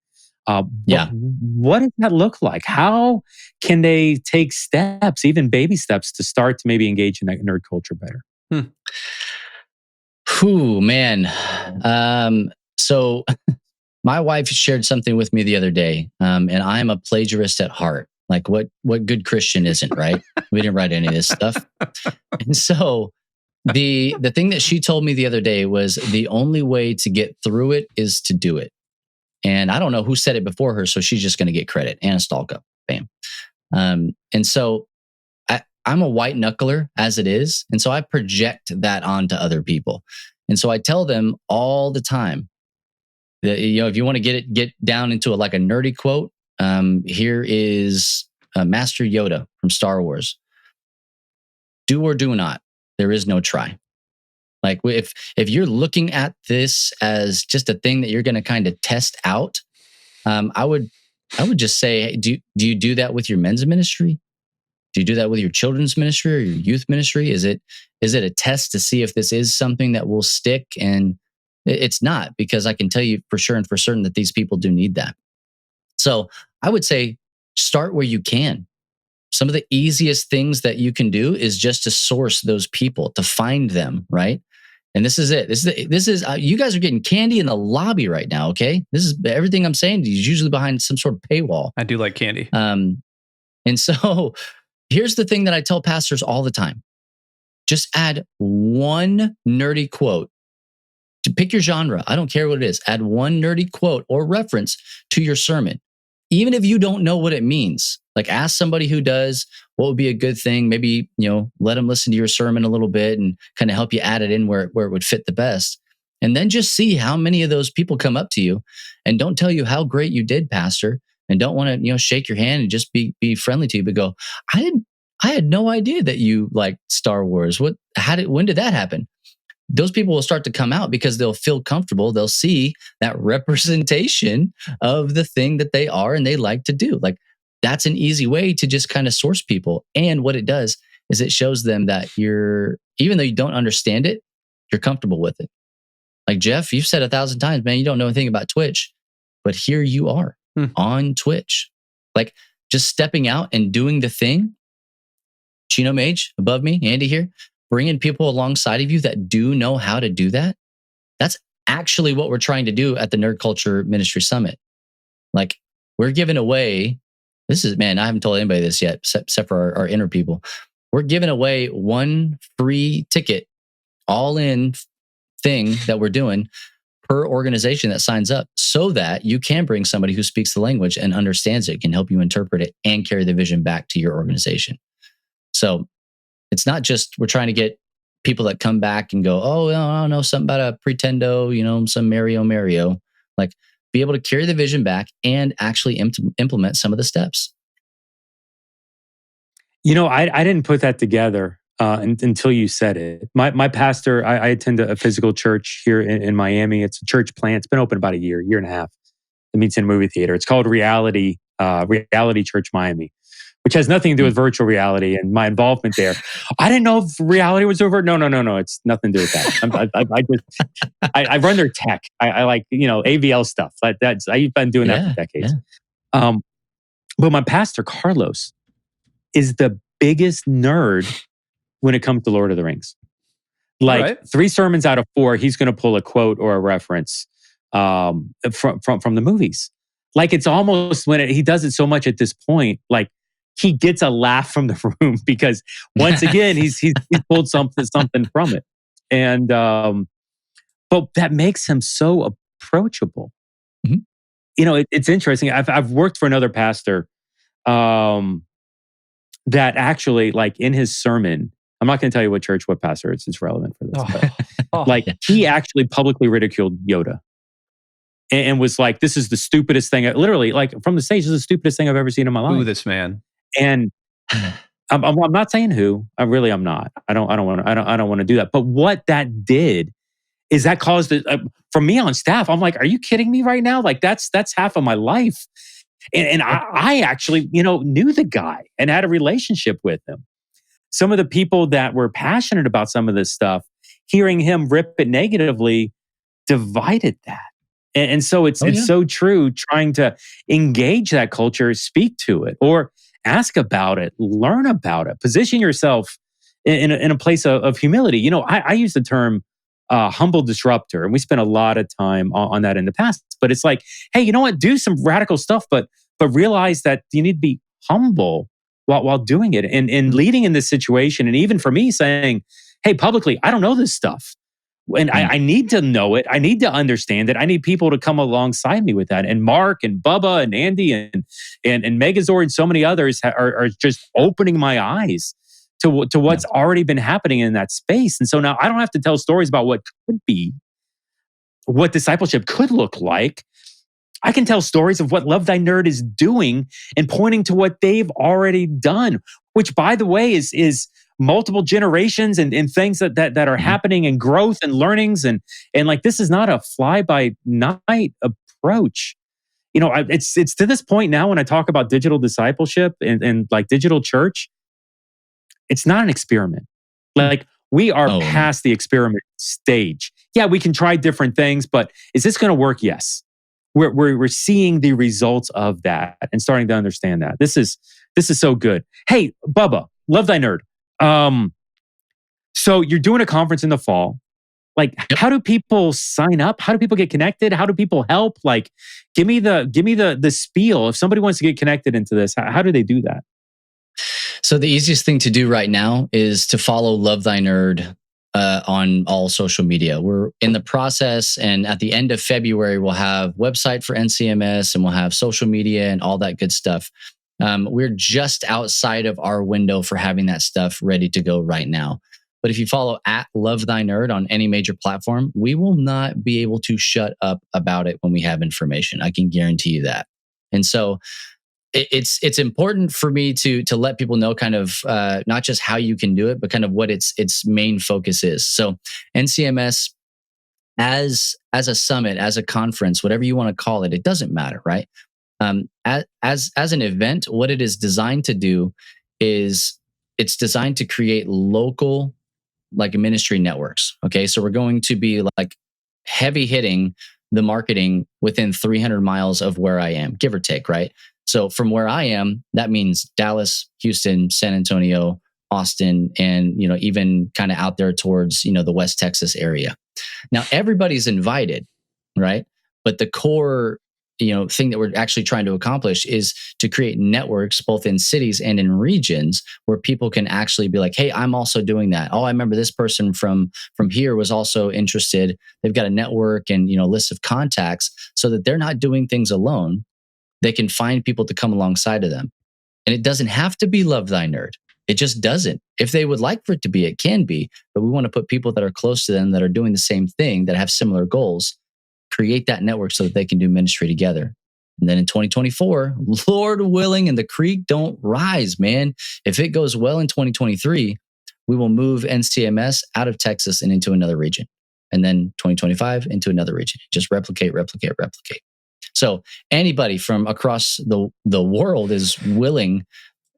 What does that look like? How can they take steps, even baby steps, to start to maybe engage in that nerd culture better? Whew, man. So my wife shared something with me the other day, and I'm a plagiarist at heart. Like what good Christian isn't, right? We didn't write any of this stuff. And so the thing that she told me the other day was the only way to get through it is to do it. And I don't know who said it before her, so she's just going to get credit. Anna Stallcup, bam. And so I'm a white knuckler as it is. And so I project that onto other people. And so I tell them all the time that, if you want to get down into a nerdy quote, here is Master Yoda from Star Wars. Do or do not. There is no try. Like if you're looking at this as just a thing that you're going to kind of test out, I would just say, hey, do you do that with your men's ministry? Do you do that with your children's ministry or your youth ministry? Is it a test to see if this is something that will stick? And it's not, because I can tell you for sure and for certain that these people do need that. So I would say start where you can. Some of the easiest things that you can do is just to source those people, to find them, right? And this is it. This is you guys are getting candy in the lobby right now, okay? This is everything I'm saying is usually behind some sort of paywall. I do like candy. And so here's the thing that I tell pastors all the time. Just add one nerdy quote. To pick your genre, I don't care what it is. Add one nerdy quote or reference to your sermon. Even if you don't know what it means, like ask somebody who does, what would be a good thing? Maybe, let them listen to your sermon a little bit and kind of help you add it in where it would fit the best. And then just see how many of those people come up to you and don't tell you how great you did, pastor, and don't want to, shake your hand and just be friendly to you, but go, I had no idea that you liked Star Wars. When did that happen? Those people will start to come out because they'll feel comfortable. They'll see that representation of the thing that they are and they like to do. Like that's an easy way to just kind of source people. And what it does is it shows them that even though you don't understand it, you're comfortable with it. Like Jeff, you've said 1,000 times, man, you don't know anything about Twitch, but here you are on Twitch. Like just stepping out and doing the thing. Chino Mage above me, Andy here. Bringing people alongside of you that do know how to do that. That's actually what we're trying to do at the Nerd Culture Ministry Summit. Like we're giving away this is, man, I haven't told anybody this yet, except for our inner people. We're giving away one free ticket, all in thing that we're doing per organization that signs up, so that you can bring somebody who speaks the language and understands it, can help you interpret it and carry the vision back to your organization. So it's not just we're trying to get people that come back and go, oh, I don't know, something about a pretendo, some Mario. Like, be able to carry the vision back and actually implement some of the steps. I didn't put that together until you said it. My pastor, I attend a physical church here in Miami. It's a church plant. It's been open about a year and a half. It meets in a movie theater. It's called Reality Church Miami, which has nothing to do with virtual reality and my involvement there. I didn't know if reality was over. No. It's nothing to do with that. I run their tech. I like, AVL stuff. I've been doing that for decades. Yeah. But my pastor, Carlos, is the biggest nerd when it comes to Lord of the Rings. Like 3 sermons out of 4, he's going to pull a quote or a reference from the movies. Like, it's almost when he does it so much at this point, like he gets a laugh from the room because once again he's pulled something from it, and but that makes him so approachable. Mm-hmm. It's interesting. I've worked for another pastor that actually, like, in his sermon, I'm not going to tell you what pastor it's relevant for this, but he actually publicly ridiculed Yoda and was like, this is the stupidest thing, literally, like, from the stage, this is the stupidest thing I've ever seen in my life. Who this man? And I'm not saying who. I'm not. I don't want to do that. But what that did is that caused it for me on staff. I'm like, are you kidding me right now? Like, that's half of my life. And I actually, knew the guy and had a relationship with him. Some of the people that were passionate about some of this stuff, hearing him rip it negatively, divided that. And so it's so true, trying to engage that culture, speak to it, or ask about it, learn about it, position yourself in a place of humility. I use the term humble disruptor, and we spent a lot of time on that in the past. But it's like, hey, you know what? Do some radical stuff, but realize that you need to be humble while doing it and leading in this situation. And even for me, saying, hey, publicly, I don't know this stuff. And I need to know it. I need to understand it. I need people to come alongside me with that. And Mark and Bubba and Andy and Megazord and so many others are just opening my eyes to what's already been happening in that space. And so now I don't have to tell stories about what could be, what discipleship could look like. I can tell stories of what Love Thy Nerd is doing and pointing to what they've already done, which, by the way, is multiple generations and things that are happening, and growth and learnings. And like, this is not a fly-by-night approach. It's to this point now when I talk about digital discipleship and like digital church, it's not an experiment. Like, we are past the experiment stage. Yeah, we can try different things, but is this going to work? Yes. We're seeing the results of that and starting to understand that. This is so good. Hey, Bubba, Love Thy Nerd. So you're doing a conference in the fall. Like, how do people sign up? How do people get connected? How do people help? Like, give me the spiel. If somebody wants to get connected into this, how do they do that? So the easiest thing to do right now is to follow Love Thy Nerd on all social media. We're in the process, and at the end of February, we'll have website for NCMS, and we'll have social media and all that good stuff. We're just outside of our window for having that stuff ready to go right now. But if you follow at Love Thy Nerd on any major platform, we will not be able to shut up about it when we have information. I can guarantee you that. And so it's important for me to let people know kind of not just how you can do it, but kind of what its main focus is. So NCMS as a summit, as a conference, whatever you want to call it, it doesn't matter, right? As an event, what it is designed to do is it's designed to create local, like, ministry networks. Okay, so we're going to be like heavy hitting the marketing within 300 miles of where I am, give or take, right? So from where I am, that means Dallas, Houston, San Antonio, Austin, and even kind of out there towards the West Texas area. Now everybody's invited, right? But the core thing that we're actually trying to accomplish is to create networks both in cities and in regions where people can actually be like, hey, I'm also doing that. Oh, I remember this person from here was also interested. They've got a network and list of contacts, so that they're not doing things alone. They can find people to come alongside of them. And it doesn't have to be Love Thy Nerd. It just doesn't. If they would like for it to be, it can be. But we want to put people that are close to them, that are doing the same thing, that have similar goals, create that network so that they can do ministry together. And then in 2024, Lord willing, and the creek don't rise, man. If it goes well in 2023, we will move NCMS out of Texas and into another region. And then 2025 into another region. Just replicate. So anybody from across the world is willing,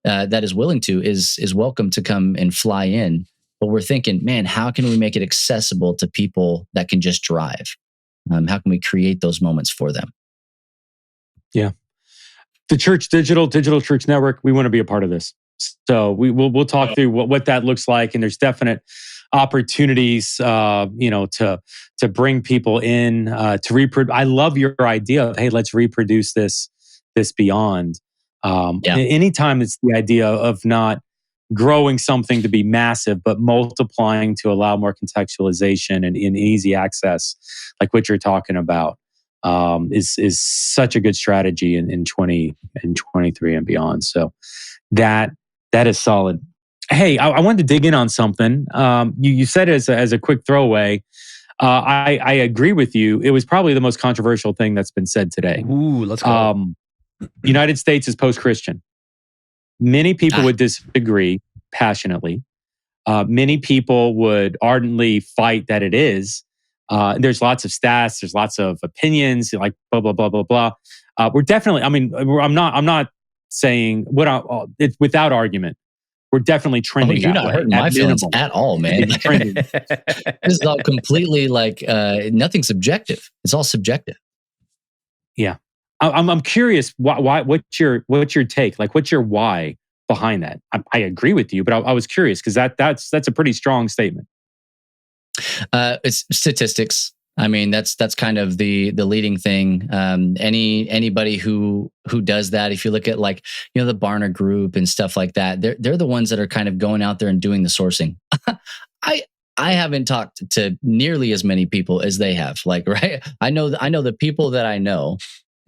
is welcome to come and fly in. But we're thinking, man, how can we make it accessible to people that can just drive? How can we create those moments for them? Yeah. The Church Digital Church Network, we want to be a part of this. So we'll talk through what that looks like. And there's definite opportunities, to bring people in, to reproduce. I love your idea of, hey, let's reproduce this beyond. Anytime it's the idea of not growing something to be massive, but multiplying to allow more contextualization and easy access, like what you're talking about, is such a good strategy in 2023 and beyond. So that is solid. Hey, I wanted to dig in on something. You said as a quick throwaway. I agree with you. It was probably the most controversial thing that's been said today. Ooh, let's go. United States is post-Christian. Many people would disagree passionately. Many people would ardently fight that it is. There's lots of stats. There's lots of opinions. Like blah blah blah blah blah. We're definitely. I mean, I'm not saying it's without argument. We're definitely trending. You're not hurting my feelings at all, man. This is all completely like nothing's subjective. It's all subjective. Yeah, I'm curious. Why? What's your take? Like, what's your why behind that? I agree with you, but I was curious because that's a pretty strong statement. It's statistics. I mean, that's kind of the leading thing. Anybody who does that, if you look at like, the Barna Group and stuff like that, they're the ones that are kind of going out there and doing the sourcing. I haven't talked to nearly as many people as they have. Like, right? I know the people that I know,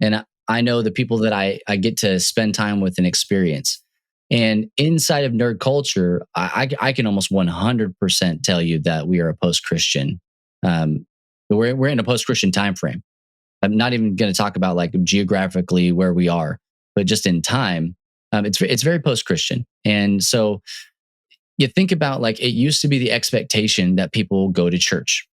and I know the people that I get to spend time with and experience. And inside of nerd culture, I can almost 100% tell you that we are a post-Christian. We're in a post-Christian time frame. I'm not even going to talk about like geographically where we are, but just in time, it's very post-Christian. And so you think about like it used to be the expectation that people go to church.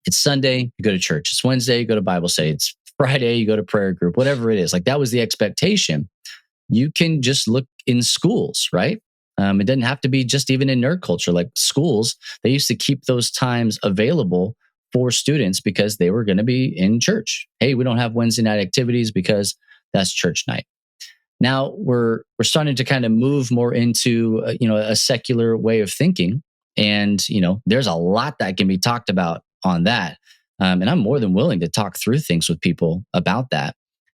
It's Sunday, you go to church. It's Wednesday, you go to Bible study. It's Friday, you go to prayer group. Whatever it is, like that was the expectation. You can just look in schools, right? It doesn't have to be just even in nerd culture. Like schools, they used to keep those times available for students because they were going to be in church. Hey, we don't have Wednesday night activities because that's church night. Now we're starting to kind of move more into a secular way of thinking, and there's a lot that can be talked about on that. And I'm more than willing to talk through things with people about that.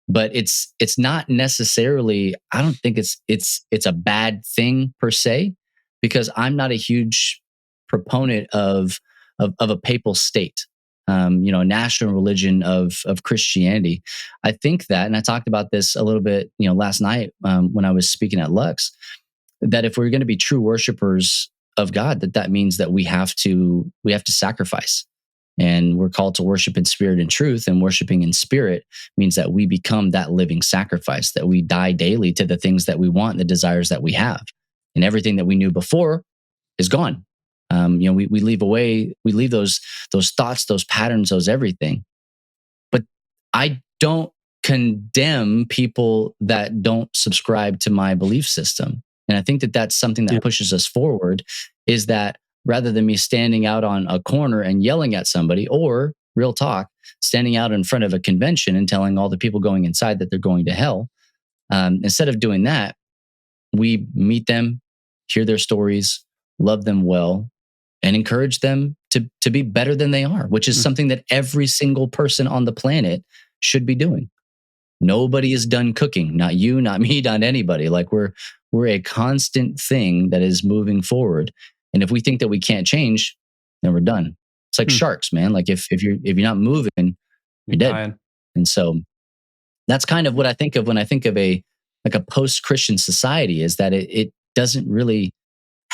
But it's not necessarily. I don't think it's a bad thing per se, because I'm not a huge proponent of a papal state, a national religion of Christianity. I think that, and I talked about this a little bit, last night when I was speaking at Lux, that if we're going to be true worshipers of God, that means that we have to sacrifice, and we're called to worship in spirit and truth. And worshiping in spirit means that we become that living sacrifice, that we die daily to the things that we want, the desires that we have, and everything that we knew before is gone. We leave those thoughts, those patterns, those everything. But I don't condemn people that don't subscribe to my belief system. And I think that that's something that pushes us forward, is that rather than me standing out on a corner and yelling at somebody, or real talk, standing out in front of a convention and telling all the people going inside that they're going to hell, instead of doing that, we meet them, hear their stories, love them well, and encourage them to be better than they are, which is something that every single person on the planet should be doing. Nobody is done cooking. Not you, not me, not anybody. Like we're a constant thing that is moving forward. And if we think that we can't change, then we're done. It's like sharks, man. Like if you're not moving, you're dead. Dying. And so that's kind of what I think of when I think of a post-Christian society, is that it doesn't really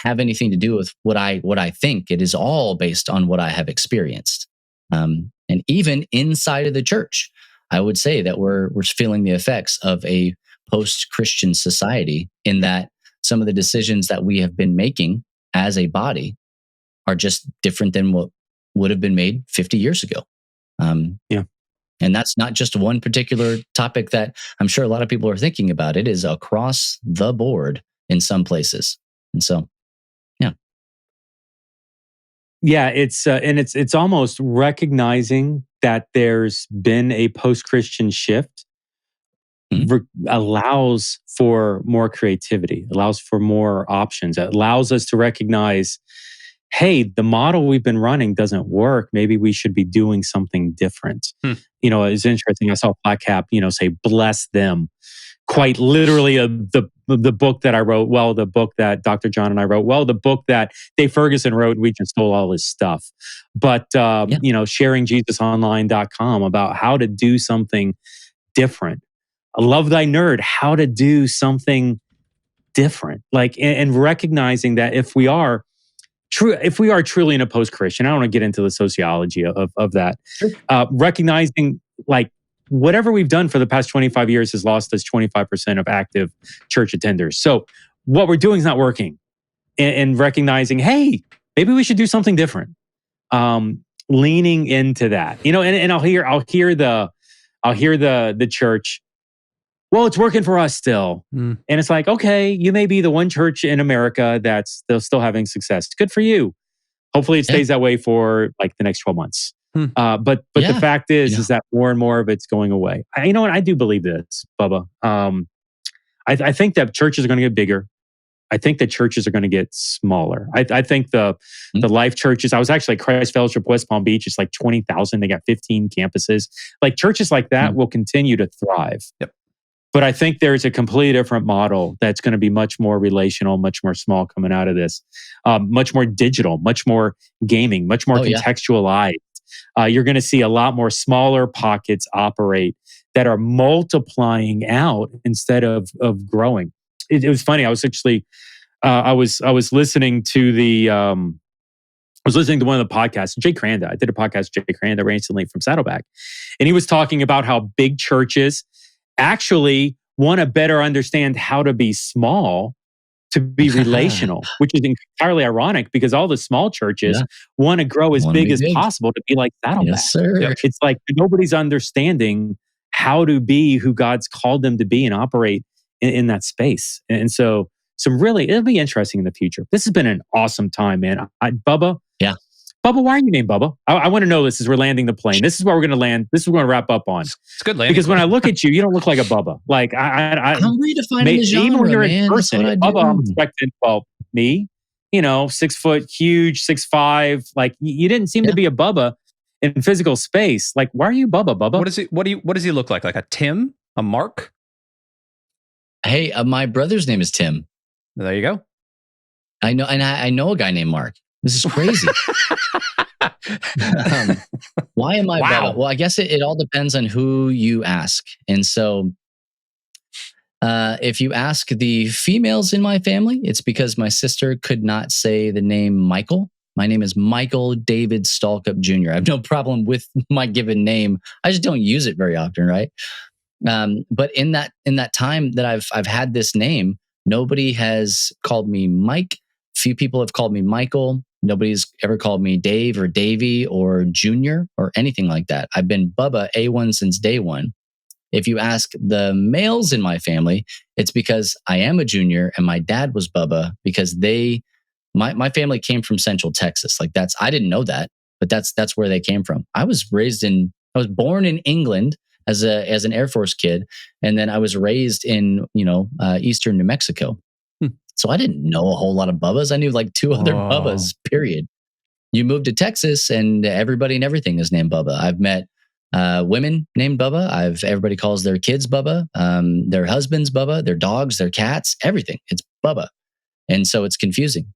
have anything to do with what I think. It is all based on what I have experienced. And even inside of the church, I would say that we're feeling the effects of a post-Christian society, in that some of the decisions that we have been making as a body are just different than what would have been made 50 years ago. And that's not just one particular topic that I'm sure a lot of people are thinking about. It is across the board in some places. And so, yeah, it's almost recognizing that there's been a post-Christian shift allows for more creativity, allows for more options. It allows us to recognize, hey, the model we've been running doesn't work. Maybe we should be doing something different. It's interesting. I saw Black Cap, say, bless them. Quite literally, the book that I wrote, the book that Dr. John and I wrote, the book that Dave Ferguson wrote, we just stole all his stuff. But, sharingjesusonline.com about how to do something different. I love thy nerd, how to do something different. Like, and recognizing that if we are truly in a post-Christian, I don't want to get into the sociology of that, recognizing like whatever we've done for the past 25 years has lost us 25% of active church attenders. So what we're doing is not working, and recognizing, hey, maybe we should do something different. Leaning into that, and I'll hear the church, well, it's working for us still. And it's like, okay, you may be the one church in America that's still having success. Good for you. Hopefully it stays that way for like the next 12 months. But the fact is that more and more of it's going away. I do believe this, Bubba. I think that churches are going to get bigger. I think that churches are going to get smaller. I think the life churches, I was actually at Christ Fellowship West Palm Beach. It's like 20,000. They got 15 campuses. Like churches like that will continue to thrive. Yep. But I think there's a completely different model that's going to be much more relational, much more small coming out of this, much more digital, much more gaming, much more contextualized. You're going to see a lot more smaller pockets operate that are multiplying out instead of growing. It was funny. I was actually, I was listening to one of the podcasts, Jay Cranda. I did a podcast with Jay Cranda recently from Saddleback. And he was talking about how big churches actually want to better understand how to be small to be relational, which is entirely ironic because all the small churches want to grow as big as possible to be like Saddleback. Yes, sir. It's like nobody's understanding how to be who God's called them to be and operate in that space. And so it'll be interesting in the future. This has been an awesome time, man. Bubba, Bubba, why are you named Bubba? I want to know this as we're landing the plane. This is where we're going to land. This is what we're going to wrap up on. It's good landing. Because when I look at you, you don't look like a Bubba. Like I'm redefining the genre, even when you're man. in person, Bubba, I'm expecting, me, 6 foot, huge, 6'5". Like you didn't seem to be a Bubba in physical space. Like, why are you Bubba, Bubba? What does he look like? Like a Tim? A Mark? Hey, my brother's name is Tim. There you go. I know, and I know a guy named Mark. This is crazy. Why am I Bubba? Well, I guess it all depends on who you ask. And so if you ask the females in my family, it's because my sister could not say the name Michael. My name is Michael David Stallcup Jr. I have no problem with my given name. I just don't use it very often, right? But in that time that I've had this name, nobody has called me Mike. Few people have called me Michael. Nobody's ever called me Dave or Davey or Junior or anything like that. I've been Bubba A1 since day one. If you ask the males in my family, it's because I am a junior and my dad was Bubba because my family came from Central Texas. Like I didn't know that, but that's where they came from. I was born in England as an Air Force kid, and then I was raised in Eastern New Mexico. So I didn't know a whole lot of Bubbas. I knew like 2 other Bubbas, period. You move to Texas and everybody and everything is named Bubba. I've met women named Bubba. Everybody calls their kids Bubba, their husbands Bubba, their dogs, their cats, everything. It's Bubba. And so it's confusing.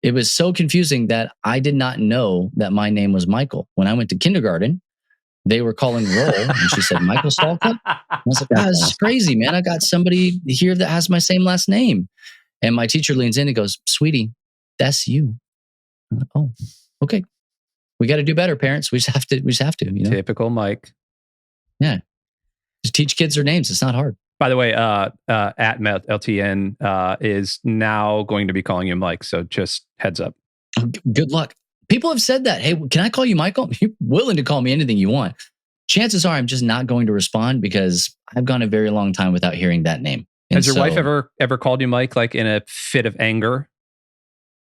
It was so confusing that I did not know that my name was Michael. When I went to kindergarten, they were calling roll, and she said, Michael Stallcup? I was like, this is crazy, man. I got somebody here that has my same last name. And my teacher leans in and goes, sweetie, that's you. I'm like, oh, okay. We got to do better, parents. We just have to, you know? Typical Mike. Yeah. Just teach kids their names. It's not hard. By the way, at LTN is now going to be calling you Mike. So just heads up. Good luck. People have said that. Hey, can I call you Michael? You're willing to call me anything you want. Chances are I'm just not going to respond because I've gone a very long time without hearing that name. Has your wife ever called you Mike, like in a fit of anger?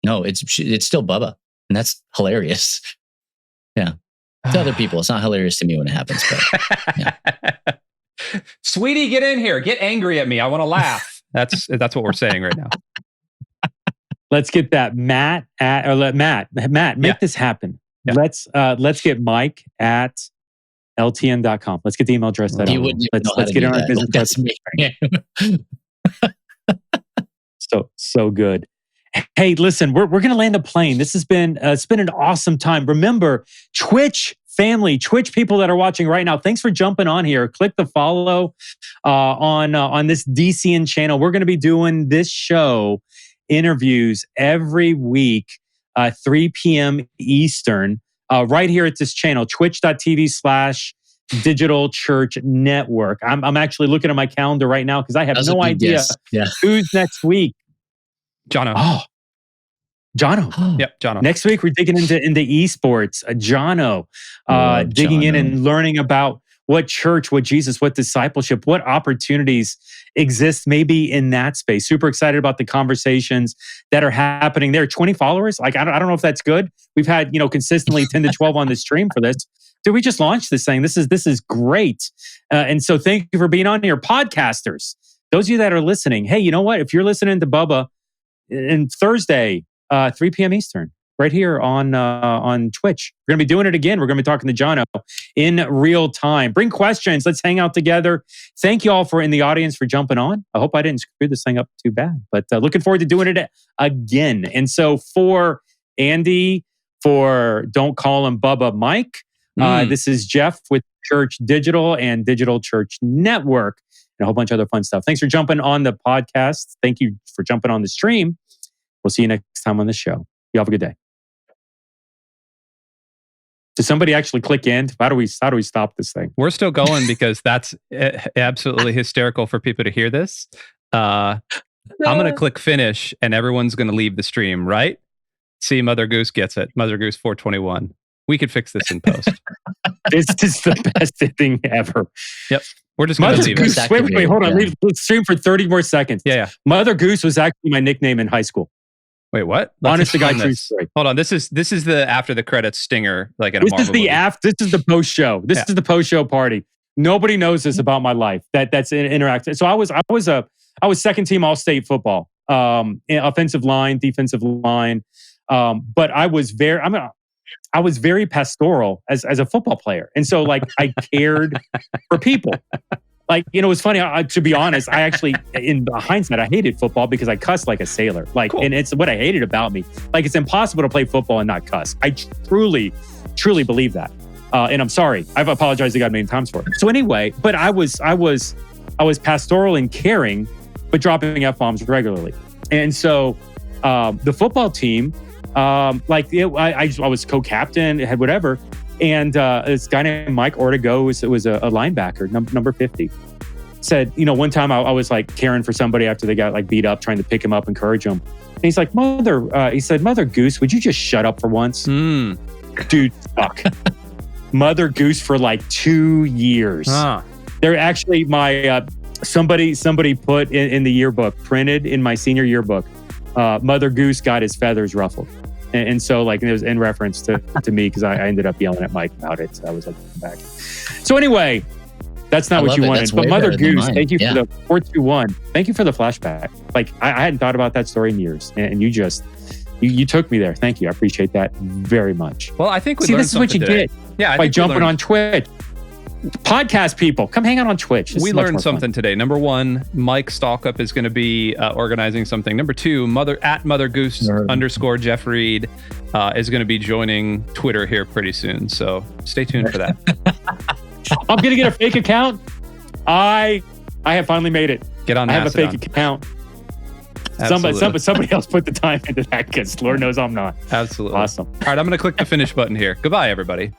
No, it's still Bubba. And that's hilarious. Yeah. To other people, it's not hilarious to me when it happens. But, yeah. Sweetie, get in here. Get angry at me. I want to laugh. That's what we're saying right now. Let's get that Matt, make this happen. Yeah. Let's get Mike at LTN.com. Let's get the email address. Let's get on business. That's me. So good. Hey, listen, we're going to land a plane. This has been it's been an awesome time. Remember, Twitch family, Twitch people that are watching right now, thanks for jumping on here. Click the follow on this DCN channel. We're going to be doing this show interviews every week, 3 p.m. Eastern, right here at this channel, twitch.tv/DigitalChurch.Network. I'm actually looking at my calendar right now because I have no idea who's next week. Jono. Oh, Jono. Yep, Jono. Next week, we're digging into esports. Jono, digging in and learning about what church, what Jesus, what discipleship, what opportunities exist maybe in that space. Super excited about the conversations that are happening there. 20 followers? Like, I don't know if that's good. We've had, consistently 10 to 12 on the stream for this. Dude, we just launched this thing. This is great. And so thank you for being on here. Podcasters, those of you that are listening, hey, you know what? If you're listening to Bubba, and Thursday, 3 p.m. Eastern, right here on Twitch. We're going to be doing it again. We're going to be talking to Jono in real time. Bring questions. Let's hang out together. Thank you all in the audience for jumping on. I hope I didn't screw this thing up too bad, but looking forward to doing it again. And so for Andy, for Don't Call Him Bubba Mike, this is Jeff with Church Digital and Digital Church Network, and a whole bunch of other fun stuff. Thanks for jumping on the podcast. Thank you for jumping on the stream. We'll see you next time on the show. You have a good day. Does somebody actually click in? How do we stop this thing? We're still going because that's absolutely hysterical for people to hear this. I'm going to click finish and everyone's going to leave the stream, right? See, Mother Goose gets it. Mother Goose 421. We could fix this in post. This is the best thing ever. Yep. We're just going to leave Goose, it. wait, hold on. Leave the stream for 30 more seconds. Yeah. Mother Goose was actually my nickname in high school. Wait, what? Honest to God, true story. Hold on. This is the after the credits stinger, like in a Marvel movie. This is the post show. This is the post show party. Nobody knows this about my life. That's interactive. So I was second team all state football, offensive line, defensive line, but I was very pastoral as a football player, and so like I cared for people. Like, it was funny, to be honest, I actually, in hindsight, I hated football because I cussed like a sailor. Like, cool. And it's what I hated about me. Like, it's impossible to play football and not cuss. I truly, truly believe that. And I'm sorry. I've apologized to God many times for it. So anyway, but I was pastoral and caring, but dropping F-bombs regularly. And so the football team, I was co-captain, had whatever. And this guy named Mike Ortego was a linebacker, number 50. Said, one time I was like caring for somebody after they got like beat up, trying to pick him up, encourage him. And he's like, Mother Goose, would you just shut up for once? Dude, fuck. Mother Goose for like 2 years. They're actually somebody put in the yearbook, printed in my senior yearbook, Mother Goose got his feathers ruffled. And so, like, it was in reference to me because I ended up yelling at Mike about it. So I was like, back. So anyway, that's not what you wanted. But Mother Goose, thank you for the 421. Thank you for the flashback. Like, I hadn't thought about that story in years, and you just you took me there. Thank you. I appreciate that very much. Well, I think this is what you get by jumping on Twitch. Podcast people, come hang out on Twitch. We learned something today. Number one, Mike Stallcup is going to be organizing something. Number two, Mother Goose _ Jeff Reed is going to be joining Twitter here pretty soon. So stay tuned for that. I'm going to get a fake account. I have finally made it. Get on. I have a fake account. Somebody else put the time into that because Lord knows I'm not. Absolutely. Awesome. All right, I'm going to click the finish button here. Goodbye, everybody.